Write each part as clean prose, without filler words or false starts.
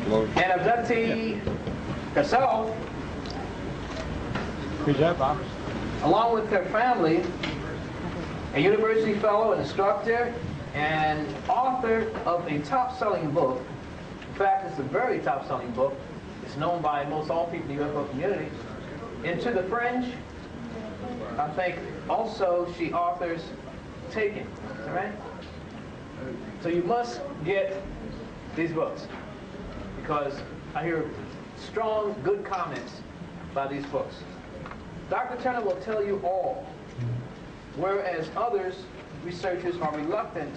An abductee herself, Good job, Bob. along with her family, a university fellow, an instructor, and author of a top-selling book. In fact, it's a very top-selling book. It's known by most all people in the UFO community. Into the Fringe, I think also she authors Taken, all right? So you must get these books because I hear strong, good comments about these books. Dr. Turner will tell you all, whereas others, researchers, are reluctant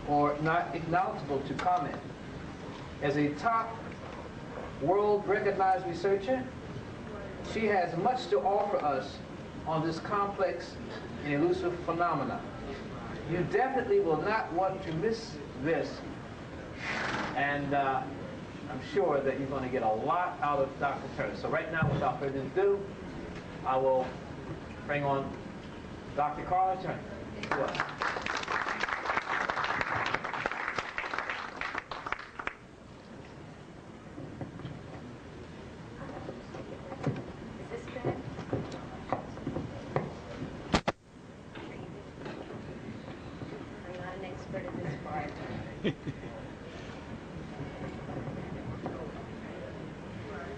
or not acknowledgeable to comment. As a top world-recognized researcher, she has much to offer us on this complex and elusive phenomena. You definitely will not want to miss this, and I'm sure that you're going to get a lot out of Dr. Turner. So right now, without further ado, I will bring on Dr. Karla Turner to us.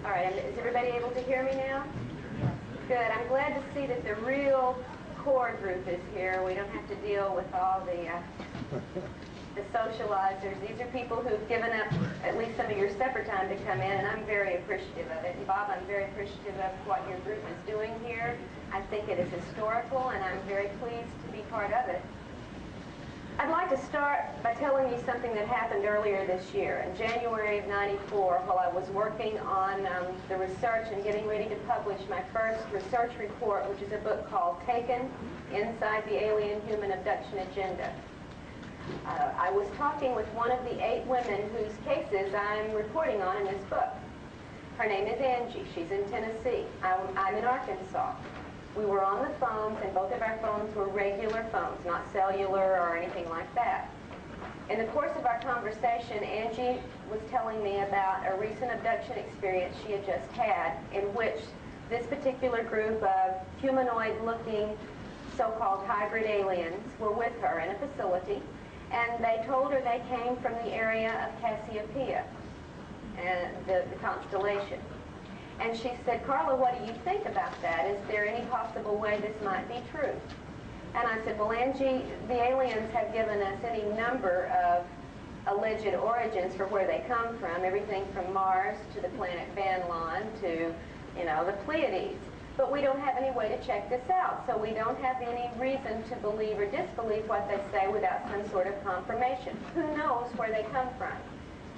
All right, is everybody able to hear me now? Good. I'm glad to see that the real core group is here. We don't have to deal with all the socializers. These are people who've given up at least some of your supper time to come in, and I'm very appreciative of it. And Bob, I'm very appreciative of what your group is doing here. I think it is historical, and I'm very pleased to be part of it. I'd like to start by telling you something that happened earlier this year. In January of '94, while I was working on the research and getting ready to publish my first research report, which is a book called Taken, Inside the Alien Human Abduction Agenda. I was talking with one of the 8 women whose cases I'm reporting on in this book. Her name is Angie. She's in Tennessee. I'm in Arkansas. We were on the phones, and both of our phones were regular phones, not cellular or anything like that. In the course of our conversation, Angie was telling me about a recent abduction experience she had just had, in which this particular group of humanoid-looking so-called hybrid aliens were with her in a facility, and they told her they came from the area of Cassiopeia, and the constellation. And she said, Karla, what do you think about that? Is there any possible way this might be true? And I said, well, Angie, the aliens have given us any number of alleged origins for where they come from, everything from Mars to the planet Van Loan to, you know, the Pleiades. But we don't have any way to check this out, so we don't have any reason to believe or disbelieve what they say without some sort of confirmation. Who knows where they come from?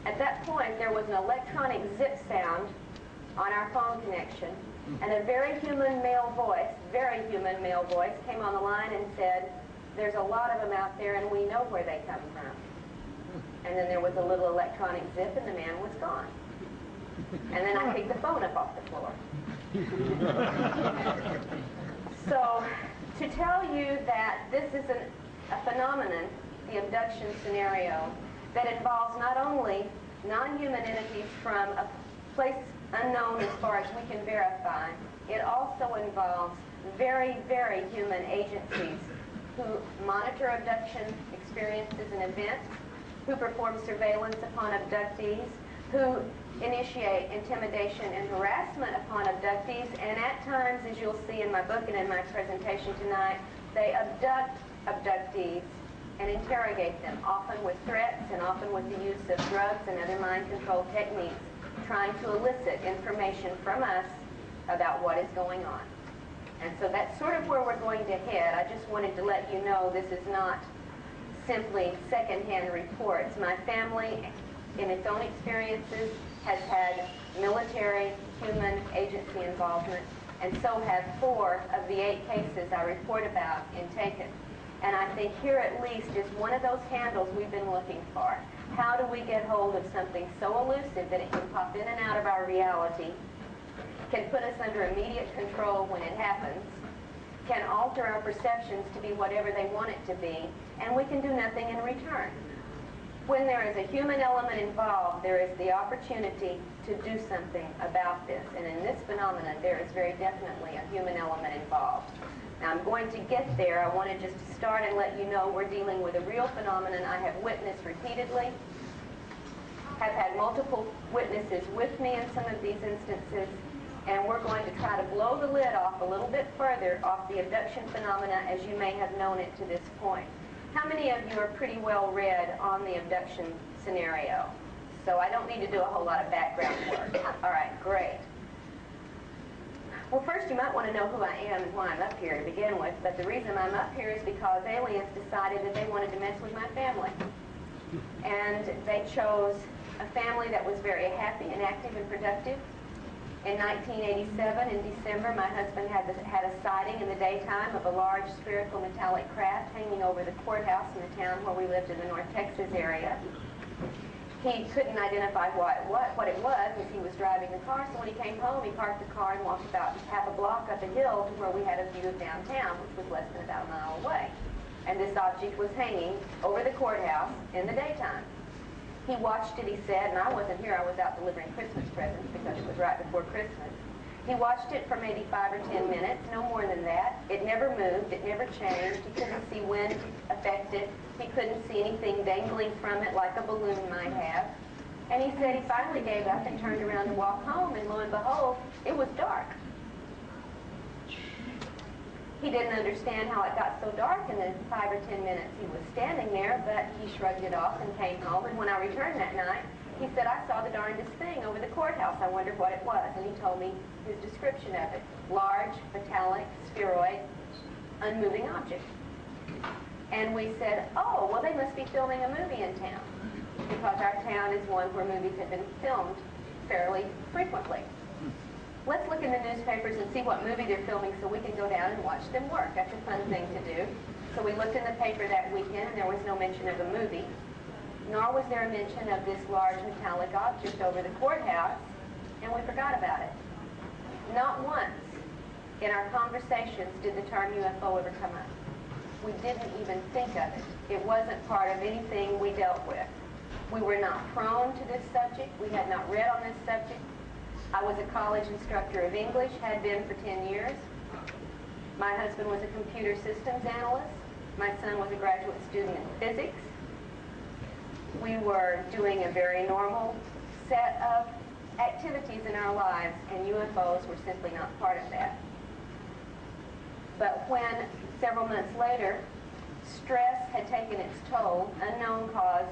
At that point, there was an electronic zip sound on our phone connection, and a very human male voice came on the line and said, there's a lot of them out there and we know where they come from. And then there was a little electronic zip and the man was gone. And then I picked the phone up off the floor. So to tell you that this is a phenomenon, the abduction scenario, that involves not only non-human entities from a place unknown as far as we can verify, it also involves very, very human agencies who monitor abduction experiences and events, who perform surveillance upon abductees, who initiate intimidation and harassment upon abductees, and at times, as you'll see in my book and in my presentation tonight, they abduct abductees and interrogate them, often with threats and often with the use of drugs and other mind control techniques, trying to elicit information from us about what is going on. And so that's sort of where we're going to head. I just wanted to let you know this is not simply secondhand reports. My family, in its own experiences, has had military human agency involvement, and so have 4 of the 8 cases I report about in Taken. And I think here at least is one of those handles we've been looking for. How do we get hold of something so elusive that it can pop in and out of our reality, can put us under immediate control when it happens, can alter our perceptions to be whatever they want it to be, and we can do nothing in return? When there is a human element involved, there is the opportunity to do something about this. And in this phenomenon, there is very definitely a human element involved. Now, I'm going to get there. I wanted just to start and let you know we're dealing with a real phenomenon I have witnessed repeatedly, have had multiple witnesses with me in some of these instances, and we're going to try to blow the lid off a little bit further off the abduction phenomena as you may have known it to this point. How many of you are pretty well read on the abduction scenario? So I don't need to do a whole lot of background work. All right, great. Well, first you might want to know who I am and why I'm up here to begin with, but the reason I'm up here is because aliens decided that they wanted to mess with my family. And they chose a family that was very happy and active and productive. In 1987, in December, my husband had a sighting in the daytime of a large spherical metallic craft hanging over the courthouse in the town where we lived in the North Texas area. He couldn't identify what it was as he was driving the car, so when he came home, he parked the car and walked about half a block up a hill to where we had a view of downtown, which was less than about a mile away. And this object was hanging over the courthouse in the daytime. He watched it, he said, and I wasn't here, I was out delivering Christmas presents because it was right before Christmas. He watched it for maybe 5 or 10 minutes, no more than that. It never moved, it never changed. He couldn't see wind affect it. He couldn't see anything dangling from it like a balloon might have. And he said he finally gave up and turned around to walk home, and lo and behold, it was dark. He didn't understand how it got so dark in the 5 or 10 minutes he was standing there, but he shrugged it off and came home. And when I returned that night, he said, I saw the darndest thing over the courthouse. I wonder what it was. And he told me his description of it. Large, metallic, spheroid, unmoving object. And we said, oh, well, they must be filming a movie in town, because our town is one where movies have been filmed fairly frequently. Let's look in the newspapers and see what movie they're filming so we can go down and watch them work. That's a fun thing to do. So we looked in the paper that weekend, and there was no mention of a movie, nor was there a mention of this large metallic object over the courthouse, and we forgot about it. Not once in our conversations did the term UFO ever come up. We didn't even think of it. It wasn't part of anything we dealt with. We were not prone to this subject. We had not read on this subject. I was a college instructor of English, had been for 10 years. My husband was a computer systems analyst. My son was a graduate student in physics. We were doing a very normal set of activities in our lives, and UFOs were simply not part of that. But when, several months later, stress had taken its toll, unknown caused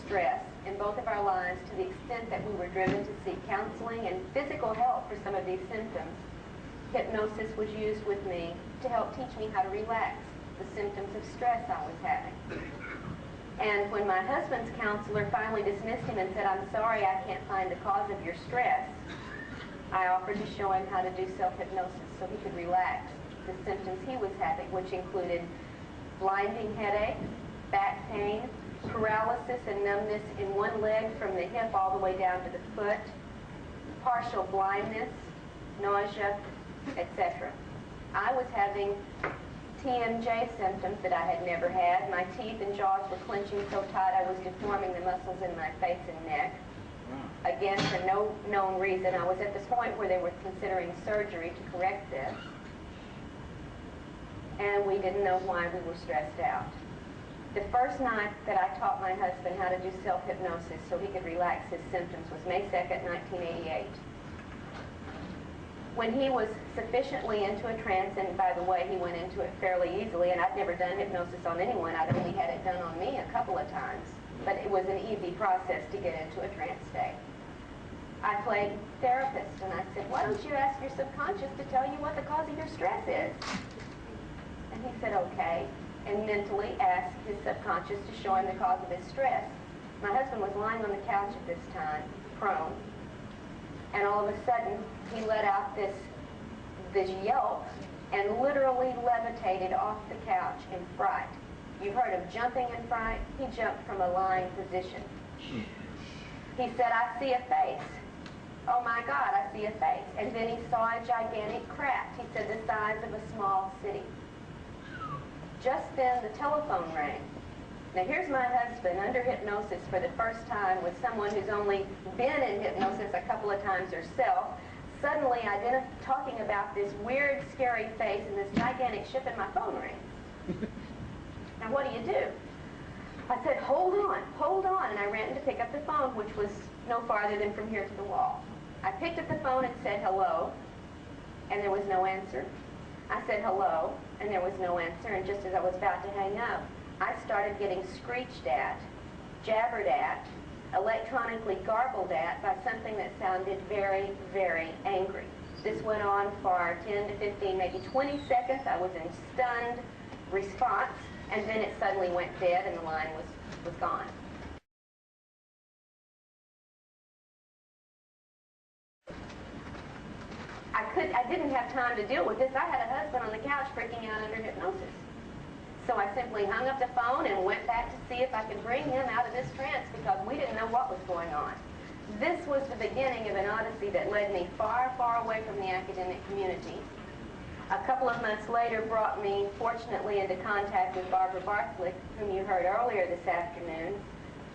stress, in both of our lives to the extent that we were driven to seek counseling and physical help for some of these symptoms, hypnosis was used with me to help teach me how to relax the symptoms of stress I was having. And when my husband's counselor finally dismissed him and said, I'm sorry, I can't find the cause of your stress, I offered to show him how to do self-hypnosis so he could relax the symptoms he was having, which included blinding headache, back pain, paralysis and numbness in one leg from the hip all the way down to the foot, partial blindness, nausea, etc. I was having TMJ symptoms that I had never had. My teeth and jaws were clenching so tight I was deforming the muscles in my face and neck. Again, for no known reason. I was at the point where they were considering surgery to correct this. And we didn't know why we were stressed out. The first night that I taught my husband how to do self-hypnosis so he could relax his symptoms was May 2nd, 1988. When he was sufficiently into a trance, and by the way, he went into it fairly easily, and I'd never done hypnosis on anyone. I'd only had it done on me a couple of times, but it was an easy process to get into a trance state. I played therapist, and I said, why don't you ask your subconscious to tell you what the cause of your stress is? And he said, okay, and mentally asked his subconscious to show him the cause of his stress. My husband was lying on the couch at this time, prone, and all of a sudden he let out this yelp and literally levitated off the couch in fright. You've heard of jumping in fright? He jumped from a lying position. He said, I see a face. Oh my God, I see a face. And then he saw a gigantic craft. He said the size of a small city. Just then the telephone rang. Now here's my husband under hypnosis for the first time with someone who's only been in hypnosis a couple of times herself, suddenly talking about this weird, scary face and this gigantic ship, and my phone rings. Now what do? I said, hold on, and I ran to pick up the phone, which was no farther than from here to the wall. I picked up the phone and said hello, and there was no answer. I said hello, and there was no answer, and just as I was about to hang up, I started getting screeched at, jabbered at, electronically garbled at by something that sounded very, very angry. This went on for 10 to 15, maybe 20 seconds. I was in stunned response, and then it suddenly went dead and the line was gone. I didn't have time to deal with this. I had a husband on the couch freaking out under hypnosis. So I simply hung up the phone and went back to see if I could bring him out of this trance because we didn't know what was going on. This was the beginning of an odyssey that led me far, far away from the academic community. A couple of months later brought me, fortunately, into contact with Barbara Barthlick, whom you heard earlier this afternoon,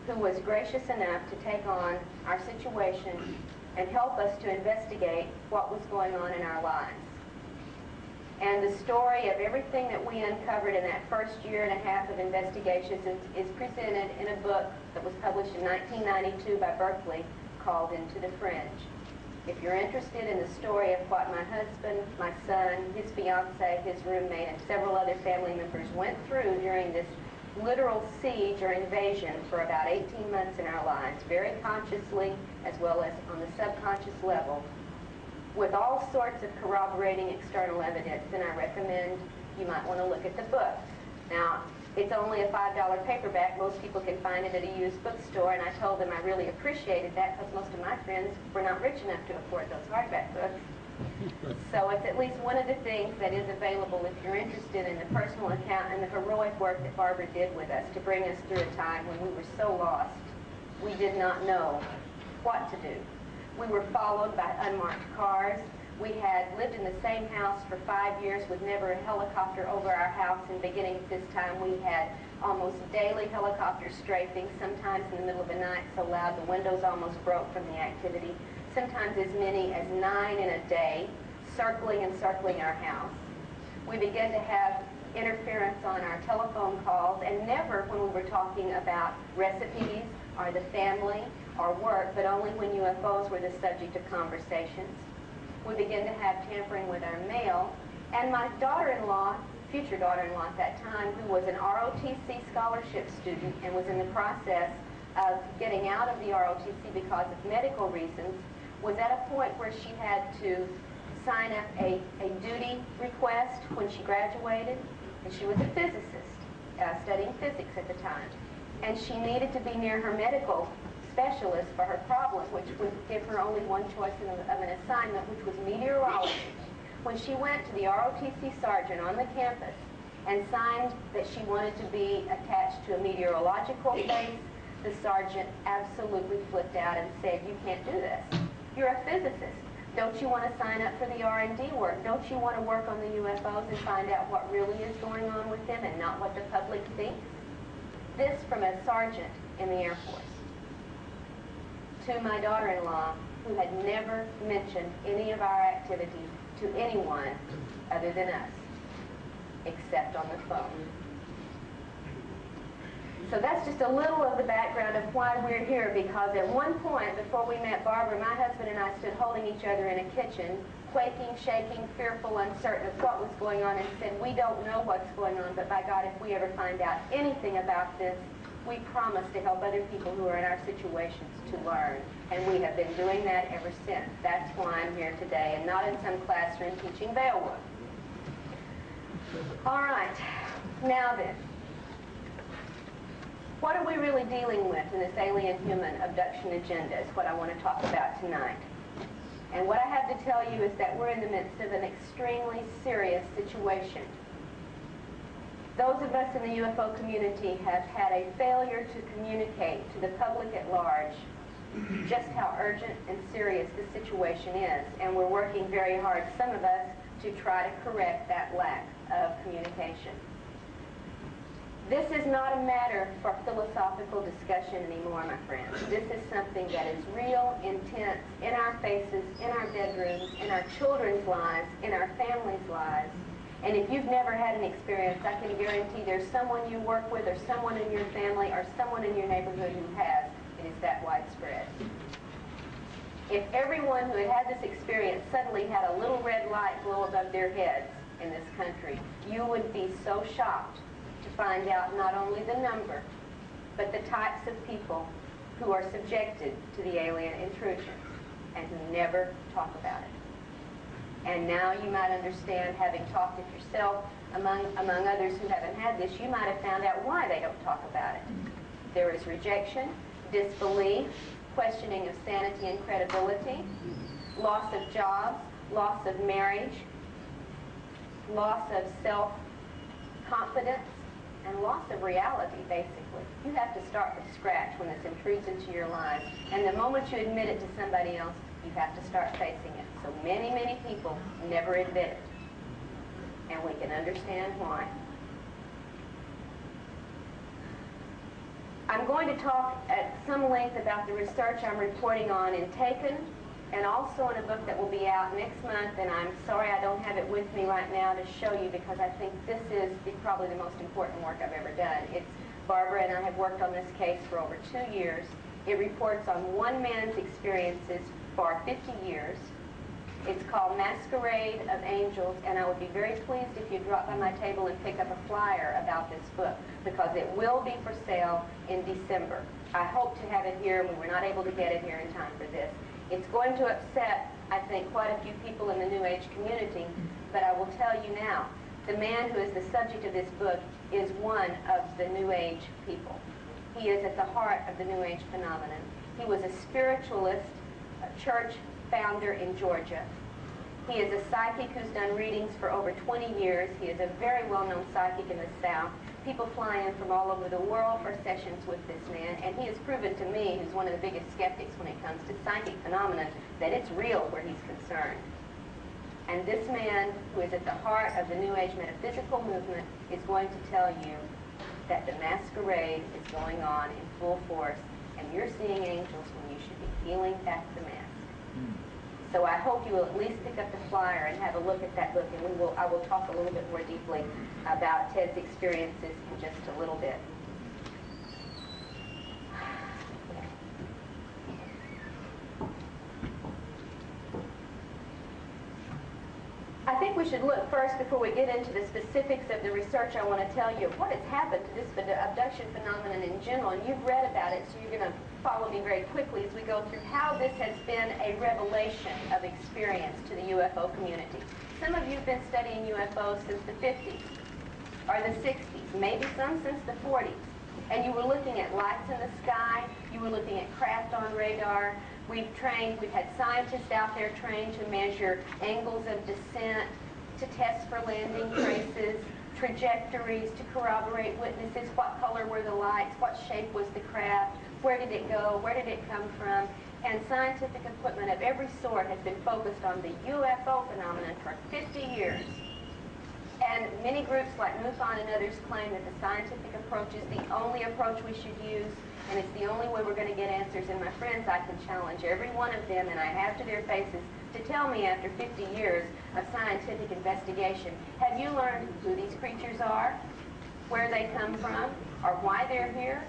who was gracious enough to take on our situation and help us to investigate what was going on in our lives. And the story of everything that we uncovered in that first year and a half of investigations is presented in a book that was published in 1992 by Berkeley called Into the Fringe. If you're interested in the story of what my husband, my son, his fiance, his roommate, and several other family members went through during this literal siege or invasion for about 18 months in our lives, very consciously as well as on the subconscious level, with all sorts of corroborating external evidence, then I recommend you might want to look at the book. Now, it's only a $5 paperback. Most people can find it at a used bookstore, and I told them I really appreciated that because most of my friends were not rich enough to afford those hardback books. So it's at least one of the things that is available if you're interested in the personal account and the heroic work that Barbara did with us to bring us through a time when we were so lost, we did not know what to do. We were followed by unmarked cars. We had lived in the same house for 5 years with never a helicopter over our house, and beginning at this time we had almost daily helicopter strafing, sometimes in the middle of the night so loud the windows almost broke from the activity, sometimes as many as 9 in a day, circling and circling our house. We began to have interference on our telephone calls, and never when we were talking about recipes or the family or work, but only when UFOs were the subject of conversations. We began to have tampering with our mail, and my daughter-in-law, future daughter-in-law at that time, who was an ROTC scholarship student and was in the process of getting out of the ROTC because of medical reasons, was at a point where she had to sign up a duty request when she graduated, and she was a physicist, studying physics at the time, and she needed to be near her medical specialist for her problem, which would give her only one choice of an assignment, which was meteorology. When she went to the ROTC sergeant on the campus and signed that she wanted to be attached to a meteorological base, the sergeant absolutely flipped out and said, "You can't do this. You're a physicist. Don't you want to sign up for the R&D work? Don't you want to work on the UFOs and find out what really is going on with them and not what the public thinks?" This from a sergeant in the Air Force to my daughter-in-law, who had never mentioned any of our activity to anyone other than us, except on the phone. So that's just a little of the background of why we're here, because at one point, before we met Barbara, my husband and I stood holding each other in a kitchen, quaking, shaking, fearful, uncertain of what was going on, and said, "We don't know what's going on, but by God, if we ever find out anything about this, we promise to help other people who are in our situations to learn." And we have been doing that ever since. That's why I'm here today, and not in some classroom teaching Beowulf. All right, now then, what are we really dealing with in this alien-human abduction agenda is what I want to talk about tonight. And what I have to tell you is that we're in the midst of an extremely serious situation. Those of us in the UFO community have had a failure to communicate to the public at large just how urgent and serious the situation is, and we're working very hard, some of us, to try to correct that lack of communication. This is not a matter for philosophical discussion anymore, my friends. This is something that is real, intense, in our faces, in our bedrooms, in our children's lives, in our families' lives. And if you've never had an experience, I can guarantee there's someone you work with or someone in your family or someone in your neighborhood who has. It is that widespread. If everyone who had had this experience suddenly had a little red light glow above their heads in this country, you would be so shocked to find out not only the number, but the types of people who are subjected to the alien intrusions and who never talk about it. And now you might understand, having talked with yourself, among others who haven't had this, you might have found out why they don't talk about it. There is rejection, disbelief, questioning of sanity and credibility, loss of jobs, loss of marriage, loss of self-confidence, and loss of reality, basically. You have to start from scratch when this intrudes into your lives. And the moment you admit it to somebody else, you have to start facing it. So many, many people never admit it. And we can understand why. I'm going to talk at some length about the research I'm reporting on in Taken, and also in a book that will be out next month, and I'm sorry I don't have it with me right now to show you because I think this is probably the most important work I've ever done. It's Barbara and I have worked on this case for over 2 years. It reports on one man's experiences for 50 years. It's called Masquerade of Angels, and I would be very pleased if you drop by my table and pick up a flyer about this book, because it will be for sale in December. I hope to have it here, and we were not able to get it here in time for this. It's going to upset, I think, quite a few people in the New Age community, but I will tell you now, the man who is the subject of this book is one of the New Age people. He is at the heart of the New Age phenomenon. He was a spiritualist, a church founder in Georgia. He is a psychic who's done readings for over 20 years. He is a very well-known psychic in the South. People fly in from all over the world for sessions with this man, and he has proven to me, who's one of the biggest skeptics when it comes to psychic phenomena, that it's real where he's concerned. And this man, who is at the heart of the New Age metaphysical movement, is going to tell you that the masquerade is going on in full force, and you're seeing angels when you should be peeling back the mask. So I hope you will at least pick up the flyer and have a look at that book, and I will talk a little bit more deeply about Ted's experiences in just a little bit. I think we should look first, before we get into the specifics of the research, I want to tell you what has happened to this abduction phenomenon in general, and you've read about it, so you're going to follow me very quickly as we go through how this has been a revelation of experience to the UFO community. Some of you have been studying UFOs since the 50s or the 60s, maybe some since the 40s. And you were looking at lights in the sky, you were looking at craft on radar. We've had scientists out there trained to measure angles of descent, to test for landing traces, trajectories, to corroborate witnesses, what color were the lights, what shape was the craft, where did it go, where did it come from. And scientific equipment of every sort has been focused on the UFO phenomenon for 50 years. And many groups like MUFON and others claim that the scientific approach is the only approach we should use, and it's the only way we're going to get answers. And my friends, I can challenge every one of them, and I have to their faces, to tell me after 50 years of scientific investigation, have you learned who these creatures are, where they come from, or why they're here?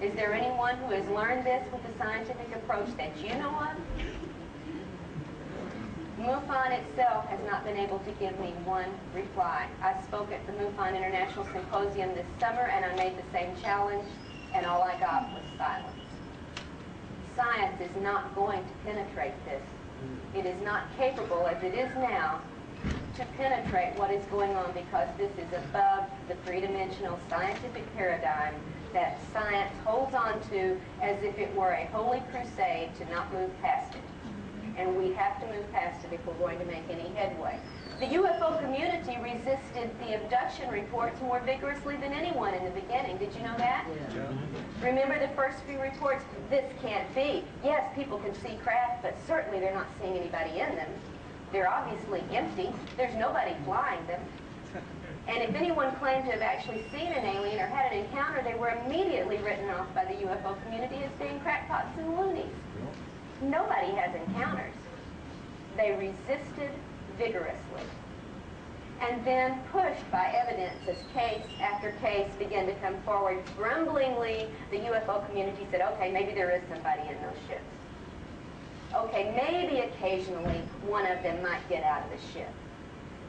Is there anyone who has learned this with the scientific approach that you know of? MUFON itself has not been able to give me one reply. I spoke at the MUFON International Symposium this summer, and I made the same challenge, and all I got was silence. Science is not going to penetrate this. It is not capable, as it is now, to penetrate what is going on, because this is above the three-dimensional scientific paradigm that science holds on to as if it were a holy crusade to not move past it. And we have to move past it if we're going to make any headway. The UFO community resisted the abduction reports more vigorously than anyone in the beginning. Did you know that? Yeah. Remember the first few reports? This can't be. Yes, people can see craft, but certainly they're not seeing anybody in them. They're obviously empty. There's nobody flying them. And if anyone claimed to have actually seen an alien or had an encounter, they were immediately written off by the UFO community as being crackpots and loonies. Nobody has encounters. They resisted vigorously. And then, pushed by evidence as case after case began to come forward, grumblingly, the UFO community said, okay, maybe there is somebody in those ships. Okay, maybe occasionally one of them might get out of the ship.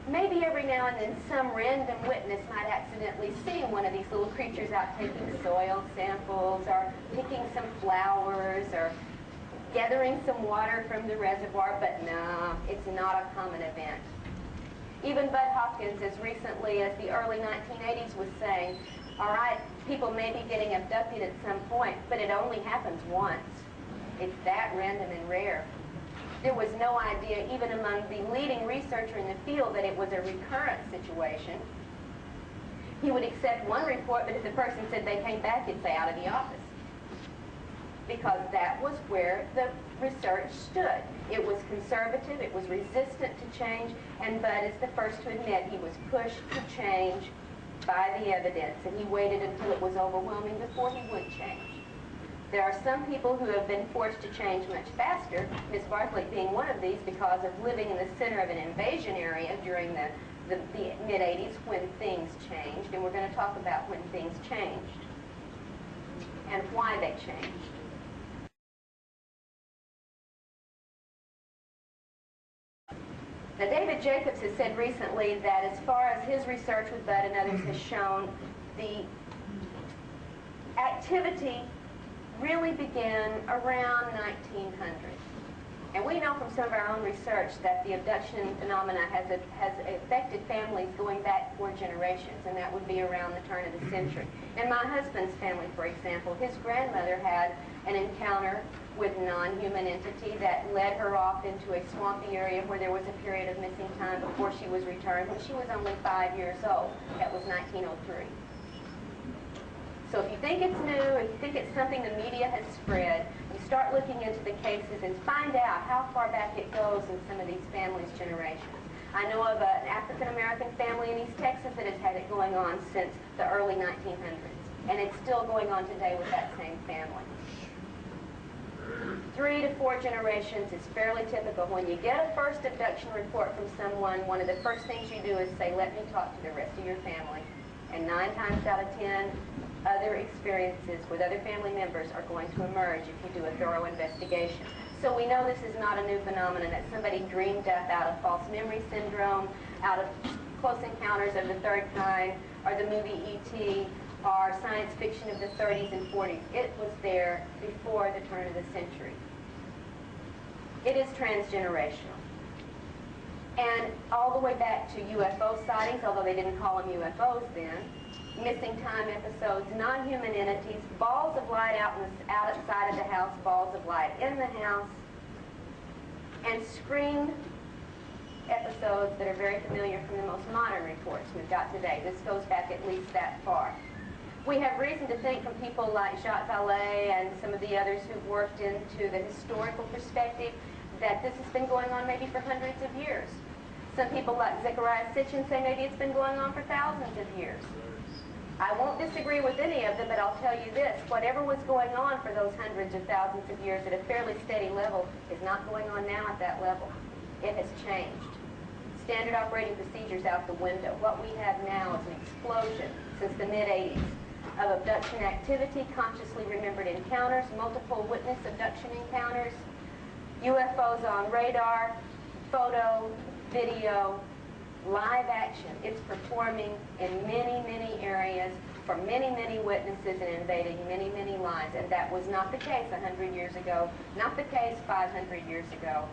Maybe every now and then some random witness might accidentally see one of these little creatures out taking soil samples, or picking some flowers, or gathering some water from the reservoir, but no, it's not a common event. Even Bud Hopkins, as recently as the early 1980s, was saying, all right, people may be getting abducted at some point, but it only happens once. It's that random and rare. There was no idea, even among the leading researcher in the field, that it was a recurrent situation. He would accept one report, but if the person said they came back, he'd say out of the office. Because that was where the research stood. It was conservative, it was resistant to change, and Bud is the first to admit he was pushed to change by the evidence, and he waited until it was overwhelming before he would change. There are some people who have been forced to change much faster, Ms. Bartlett being one of these, because of living in the center of an invasion area during the mid-80s when things changed, and we're going to talk about when things changed and why they changed. Now, David Jacobs has said recently that as far as his research with Bud and others has shown, the activity really began around 1900. And we know from some of our own research that the abduction phenomena has affected families going back 4 generations, and that would be around the turn of the century. In my husband's family, for example, his grandmother had an encounter with non-human entity that led her off into a swampy area where there was a period of missing time before she was returned when she was only 5 years old. That was 1903. So if you think it's new, if you think it's something the media has spread, you start looking into the cases and find out how far back it goes in some of these families' generations. I know of an African-American family in East Texas that has had it going on since the early 1900s, and it's still going on today with that same family. 3 to 4 generations is fairly typical. When you get a first abduction report from someone, one of the first things you do is say, let me talk to the rest of your family. And 9 times out of 10, other experiences with other family members are going to emerge if you do a thorough investigation. So we know this is not a new phenomenon that somebody dreamed up out of false memory syndrome, out of Close Encounters of the Third Kind, or the movie E.T., or science fiction of the 30s and 40s. It was there before the turn of the century. It is transgenerational. And all the way back to UFO sightings, although they didn't call them UFOs then, missing time episodes, non-human entities, balls of light outside of the house, balls of light in the house, and screened episodes that are very familiar from the most modern reports we've got today. This goes back at least that far. We have reason to think from people like Jacques Vallée and some of the others who've worked into the historical perspective that this has been going on maybe for hundreds of years. Some people like Zechariah Sitchin say maybe it's been going on for thousands of years. I won't disagree with any of them, but I'll tell you this, whatever was going on for those hundreds of thousands of years at a fairly steady level is not going on now at that level. It has changed. Standard operating procedures out the window. What we have now is an explosion since the mid-80s of abduction activity, consciously remembered encounters, multiple witness abduction encounters, UFOs on radar, photo, video, live action. It's performing in many, many areas for many, many witnesses and invading many, many lives. And that was not the case 100 years ago, not the case 500 years ago.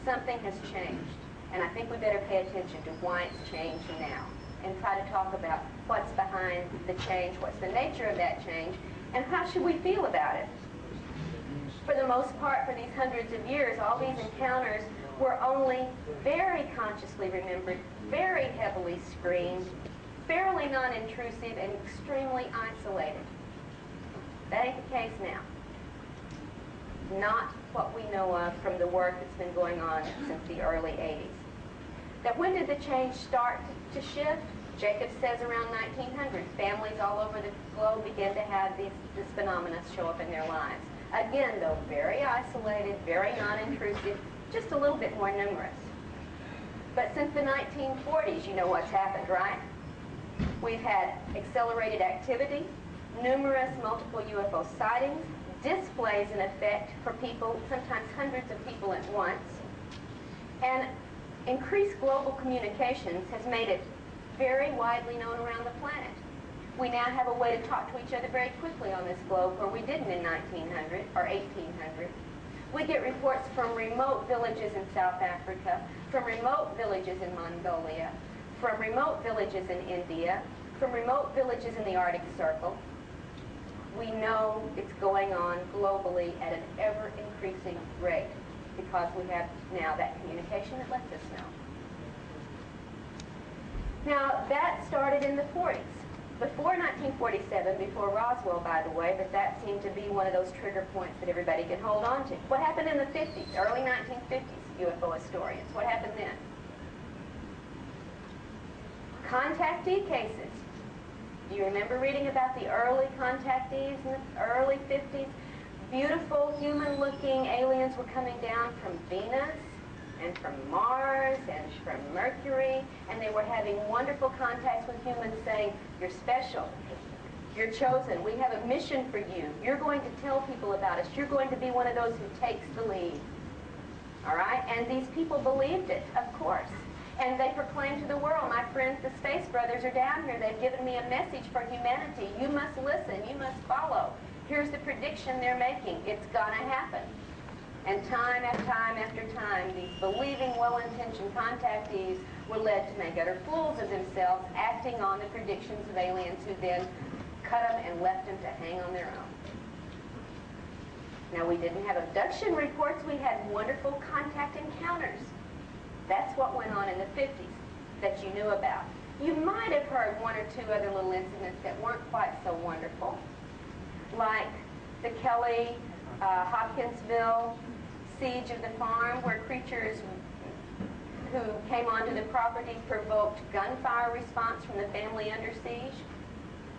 Something has changed. And I think we better pay attention to why it's changed now and try to talk about what's behind the change, what's the nature of that change, and how should we feel about it. For the most part, for these hundreds of years, all these encounters were only very consciously remembered, very heavily screened, fairly non-intrusive, and extremely isolated. That ain't the case now. Not what we know of from the work that's been going on since the early 80s. Now, when did the change start to shift? Jacob says around 1900, families all over the globe begin to have this phenomena show up in their lives. Again, though, very isolated, very non-intrusive, just a little bit more numerous. But since the 1940s, you know what's happened, right? We've had accelerated activity, numerous multiple UFO sightings, displays in effect for people, sometimes hundreds of people at once, and increased global communications has made it very widely known around the planet. We now have a way to talk to each other very quickly on this globe where we didn't in 1900 or 1800. We get reports from remote villages in South Africa, from remote villages in Mongolia, from remote villages in India, from remote villages in the Arctic Circle. We know it's going on globally at an ever-increasing rate because we have now that communication that lets us know. Now, that started in the 40s. Before 1947, before Roswell, by the way, but that seemed to be one of those trigger points that everybody can hold on to. What happened in the 50s, early 1950s, UFO historians? What happened then? Contactee cases. Do you remember reading about the early contactees in the early 50s? Beautiful, human-looking aliens were coming down from Venus and from Mars and from Mercury, and they were having wonderful contacts with humans saying, you're special, you're chosen, we have a mission for you, you're going to tell people about us, you're going to be one of those who takes the lead. All right? And these people believed it, of course. And they proclaimed to the world, my friends, the Space Brothers are down here, they've given me a message for humanity, you must listen, you must follow. Here's the prediction they're making, it's gonna happen. And time after time, these believing, well-intentioned contactees were led to make utter fools of themselves, acting on the predictions of aliens who then cut them and left them to hang on their own. Now, we didn't have abduction reports, we had wonderful contact encounters. That's what went on in the 50s that you knew about. You might have heard one or two other little incidents that weren't quite so wonderful, like the Kelly, Hopkinsville siege of the farm, where creatures who came onto the property provoked gunfire response from the family under siege.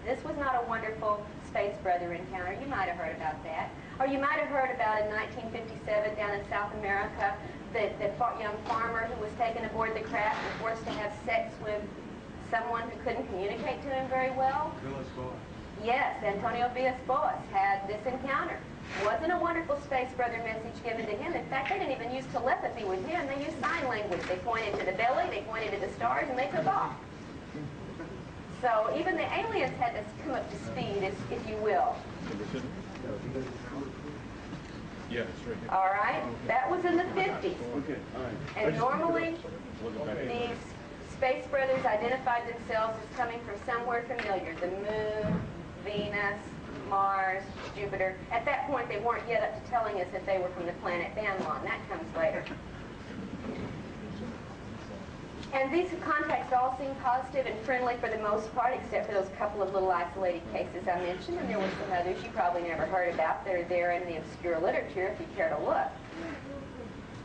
This was not a wonderful Space Brother encounter. You might have heard about that. Or you might have heard about in 1957 down in South America, the young farmer who was taken aboard the craft and forced to have sex with someone who couldn't communicate to him very well. Yes, Antonio Villas-Boas had this encounter. Wasn't a wonderful Space Brother message given to him. In fact, they didn't even use telepathy with him. They used sign language. They pointed to the belly, they pointed to the stars, and they took off. So even the aliens had to come up to speed, if you will. Yeah, it's right here. All right? That was in the 50s. Okay, all right. And normally, these Space Brothers identified themselves as coming from somewhere familiar. The Moon, Venus, Mars, Jupiter. At that point, they weren't yet up to telling us that they were from the planet Banlon. That comes later. And these contacts all seemed positive and friendly for the most part, except for those couple of little isolated cases I mentioned, and there were some others you probably never heard about that are there in the obscure literature if you care to look.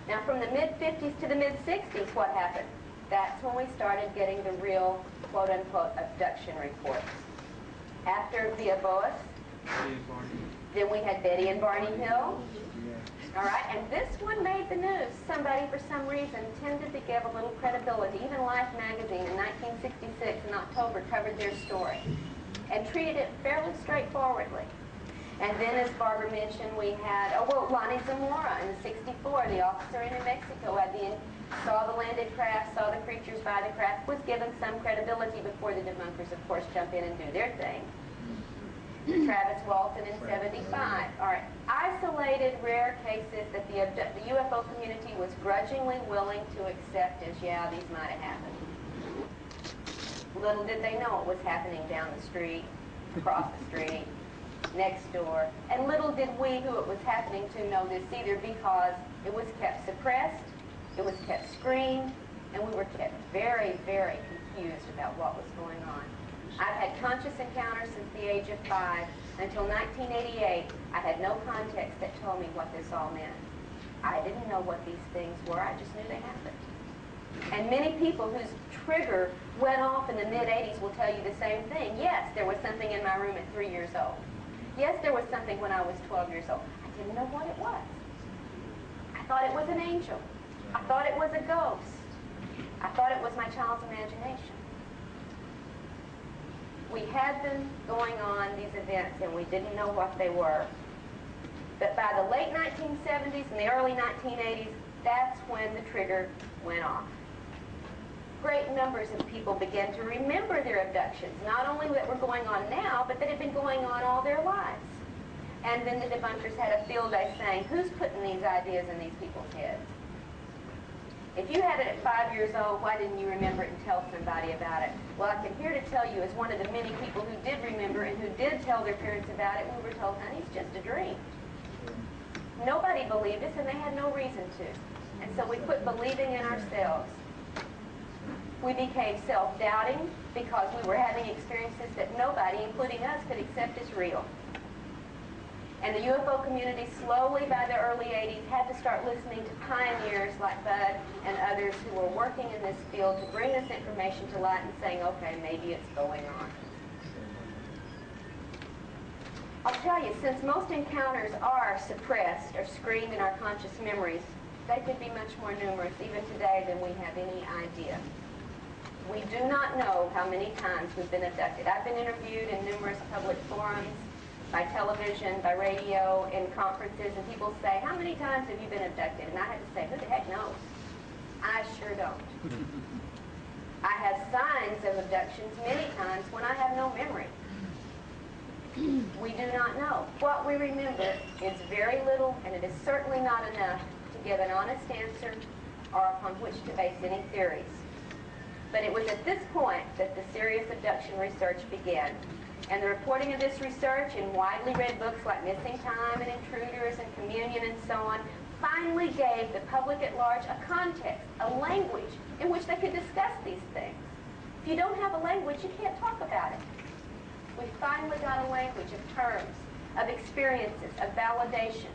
Now, from the mid-50s to the mid-60s, what happened? That's when we started getting the real, quote-unquote, abduction reports. After Villas-Boas, then we had Betty and Barney Hill. All right, and this one made the news. Somebody, for some reason, tended to give a little credibility. Even Life magazine in 1966 in October covered their story and treated it fairly straightforwardly. And then, as Barbara mentioned, we had, Lonnie Zamora in '64, the officer in New Mexico, saw the landed craft, saw the creatures by the craft, was given some credibility before the debunkers, of course, jump in and do their thing. Travis Walton in '75. All right, isolated, rare cases that the UFO community was grudgingly willing to accept as, yeah, these might have happened. Little did they know it was happening down the street, across the street, next door. And little did we who it was happening to know this either, because it was kept suppressed, it was kept screened, and we were kept very, very confused about what was going on. I've had conscious encounters since the age of 5. Until 1988, I had no context that told me what this all meant. I didn't know what these things were. I just knew they happened. And many people whose trigger went off in the mid-'80s will tell you the same thing. Yes, there was something in my room at 3 years old. Yes, there was something when I was 12 years old. I didn't know what it was. I thought it was an angel. I thought it was a ghost. I thought it was my child's imagination. We had them going on, these events, and we didn't know what they were. But by the late 1970s and the early 1980s, that's when the trigger went off. Great numbers of people began to remember their abductions, not only that were going on now, but that had been going on all their lives. And then the debunkers had a field day saying, who's putting these ideas in these people's heads? If you had it at 5 years old, why didn't you remember it and tell somebody about it? Well, I can here to tell you, as one of the many people who did remember and who did tell their parents about it, we were told, honey, it's just a dream. Nobody believed us, and they had no reason to. And so we quit believing in ourselves. We became self-doubting because we were having experiences that nobody, including us, could accept as real. And the UFO community slowly, by the early 80s, had to start listening to pioneers like Bud and others who were working in this field to bring this information to light and saying, okay, maybe it's going on. I'll tell you, since most encounters are suppressed or screened in our conscious memories, they could be much more numerous even today than we have any idea. We do not know how many times we've been abducted. I've been interviewed in numerous public forums, by television, by radio, in conferences, and people say, how many times have you been abducted? And I had to say, who the heck knows? I sure don't. I have signs of abductions many times when I have no memory. We do not know. What we remember is very little, and it is certainly not enough to give an honest answer or upon which to base any theories. But it was at this point that the serious abduction research began. And the reporting of this research in widely read books like Missing Time and Intruders and Communion and so on finally gave the public at large a context, a language in which they could discuss these things. If you don't have a language, you can't talk about it. We finally got a language of terms, of experiences, of validation.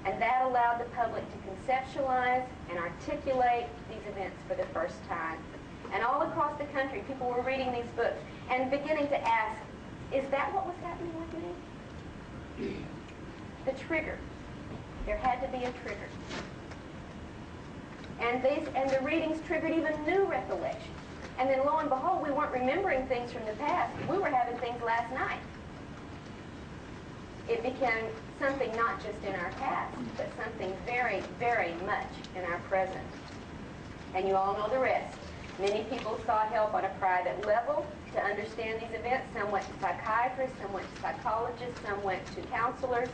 And that allowed the public to conceptualize and articulate these events for the first time. And all across the country, people were reading these books and beginning to ask, is that what was happening with me? The trigger. There had to be a trigger. And the readings triggered even new recollections. And then lo and behold, we weren't remembering things from the past. We were having things last night. It became something not just in our past, but something very, very much in our present. And you all know the rest. Many people sought help on a private level to understand these events. Some went to psychiatrists, some went to psychologists, some went to counselors,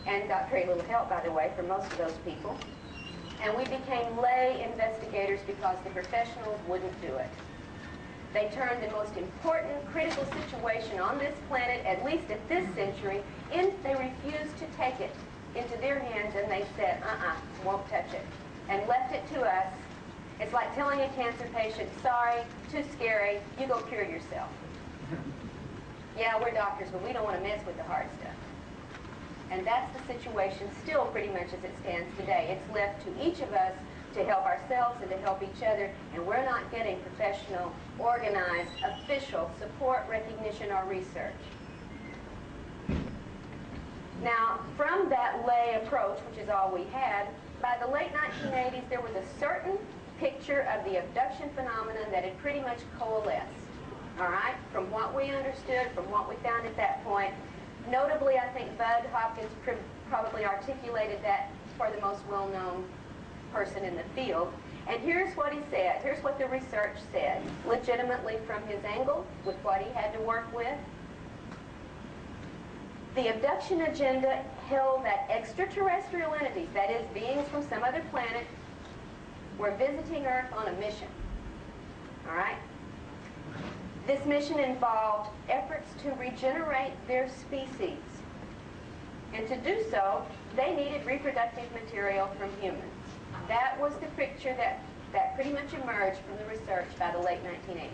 and got very little help, by the way, for most of those people. And we became lay investigators because the professionals wouldn't do it. They turned the most important, critical situation on this planet, at least at this century, they refused to take it into their hands, and they said, won't touch it, and left it to us. It's like telling a cancer patient, sorry, too scary, you go cure yourself. Yeah, we're doctors, but we don't want to mess with the hard stuff. And that's the situation still pretty much as it stands today. It's left to each of us to help ourselves and to help each other, and we're not getting professional, organized, official support, recognition, or research. Now, from that lay approach, which is all we had, by the late 1980s, there was a certain picture of the abduction phenomenon that had pretty much coalesced, all right, from what we understood, from what we found at that point. Notably, I think Bud Hopkins probably articulated that for the most well-known person in the field. And here's what he said. Here's what the research said, legitimately from his angle, with what he had to work with. The abduction agenda held that extraterrestrial entities, that is, beings from some other planet, were visiting Earth on a mission. All right? This mission involved efforts to regenerate their species. And to do so, they needed reproductive material from humans. That was the picture that pretty much emerged from the research by the late 1980s.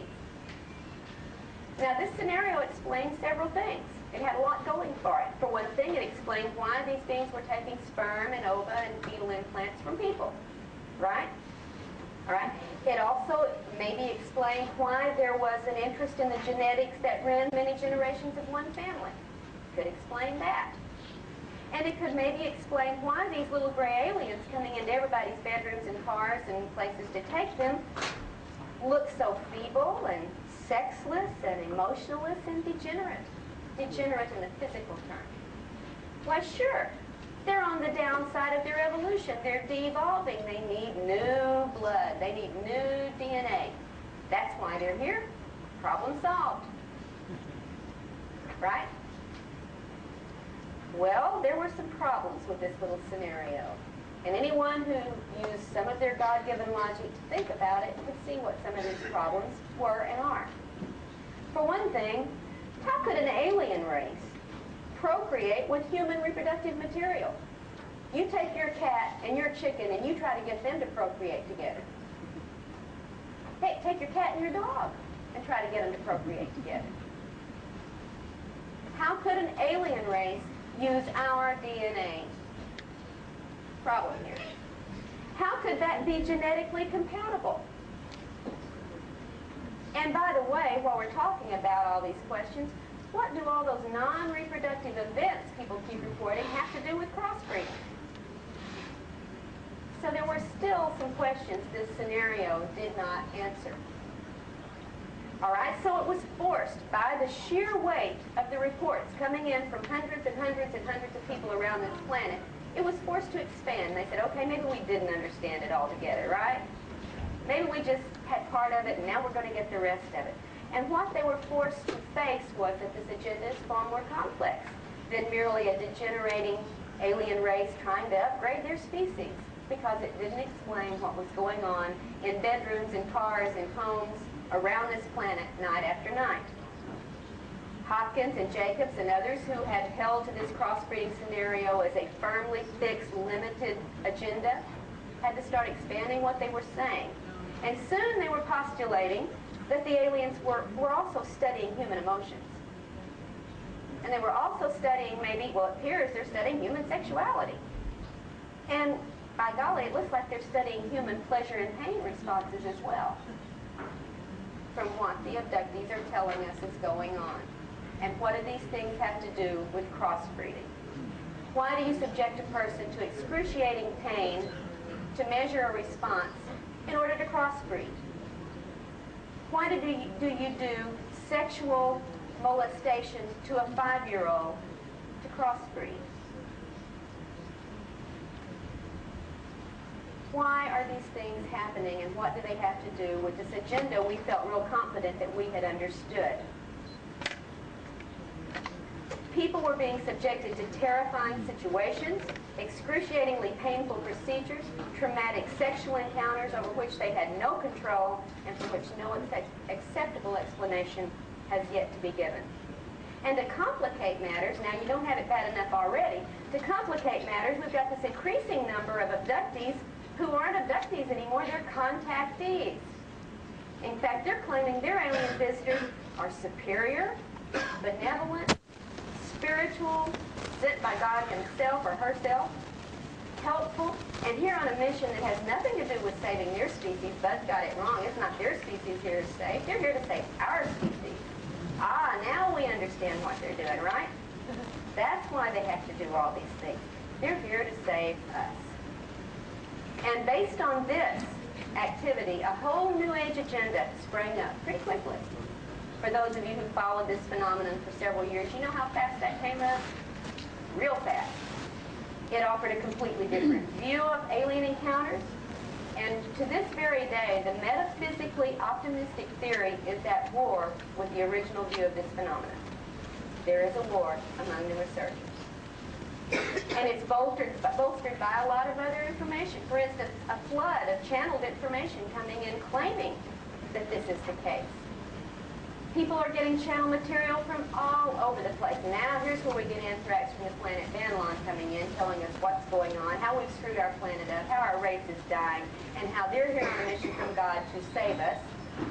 Now, this scenario explains several things. It had a lot going for it. For one thing, thing, it explained why these beings were taking sperm and ova and fetal implants from people, right? All right. It also maybe explained why there was an interest in the genetics that ran many generations of one family. Could explain that. And it could maybe explain why these little gray aliens coming into everybody's bedrooms and cars and places to take them look so feeble and sexless and emotionless and degenerate. Degenerate in the physical term. Why, sure. They're on the downside of their evolution. They're de-evolving. They need new blood. They need new DNA. That's why they're here. Problem solved. Right? Well, there were some problems with this little scenario. And anyone who used some of their God-given logic to think about it could see what some of these problems were and are. For one thing, how could an alien race procreate with human reproductive material? You take your cat and your chicken and you try to get them to procreate together. Hey, take your cat and your dog and try to get them to procreate together. How could an alien race use our DNA? Problem here. How could that be genetically compatible? And by the way, while we're talking about all these questions, what do all those non-reproductive events people keep reporting have to do with crossbreeding? So there were still some questions this scenario did not answer. All right, so it was forced by the sheer weight of the reports coming in from hundreds and hundreds and hundreds of people around this planet, it was forced to expand. They said, okay, maybe we didn't understand it altogether, right? Maybe we just had part of it and now we're going to get the rest of it. And what they were forced to face was that this agenda is far more complex than merely a degenerating alien race trying to upgrade their species, because it didn't explain what was going on in bedrooms and cars and homes around this planet night after night. Hopkins and Jacobs and others who had held to this crossbreeding scenario as a firmly fixed, limited agenda had to start expanding what they were saying. And soon they were postulating that the aliens were also studying human emotions. And they were also studying maybe, well, it appears they're studying human sexuality. And by golly, it looks like they're studying human pleasure and pain responses as well, from what the abductees are telling us is going on. And what do these things have to do with crossbreeding? Why do you subject a person to excruciating pain to measure a response in order to crossbreed? Why do you do sexual molestation to a 5-year-old to crossbreed? Why are these things happening, and what do they have to do with this agenda we felt real confident that we had understood? People were being subjected to terrifying situations, excruciatingly painful procedures, traumatic sexual encounters over which they had no control and for which no acceptable explanation has yet to be given. And to complicate matters, now you don't have it bad enough already, to complicate matters, we've got this increasing number of abductees who aren't abductees anymore, they're contactees. In fact, they're claiming their alien visitors are superior, benevolent, spiritual, sent by God himself or herself, helpful, and here on a mission that has nothing to do with saving their species. Buzz got it wrong. It's not their species here to save. They're here to save our species. Ah, now we understand what they're doing, right? That's why they have to do all these things. They're here to save us. And based on this activity, a whole new age agenda sprang up pretty quickly. For those of you who followed this phenomenon for several years, you know how fast that came up? Real fast. It offered a completely different view of alien encounters. And to this very day, the metaphysically optimistic theory is at war with the original view of this phenomenon. There is a war among the researchers. And it's bolstered by a lot of other information. For instance, a flood of channeled information coming in claiming that this is the case. People are getting channel material from all over the place. Now here's where we get anthrax from the planet Banlon coming in, telling us what's going on, how we've screwed our planet up, how our race is dying, and how they're here on a mission from God to save us,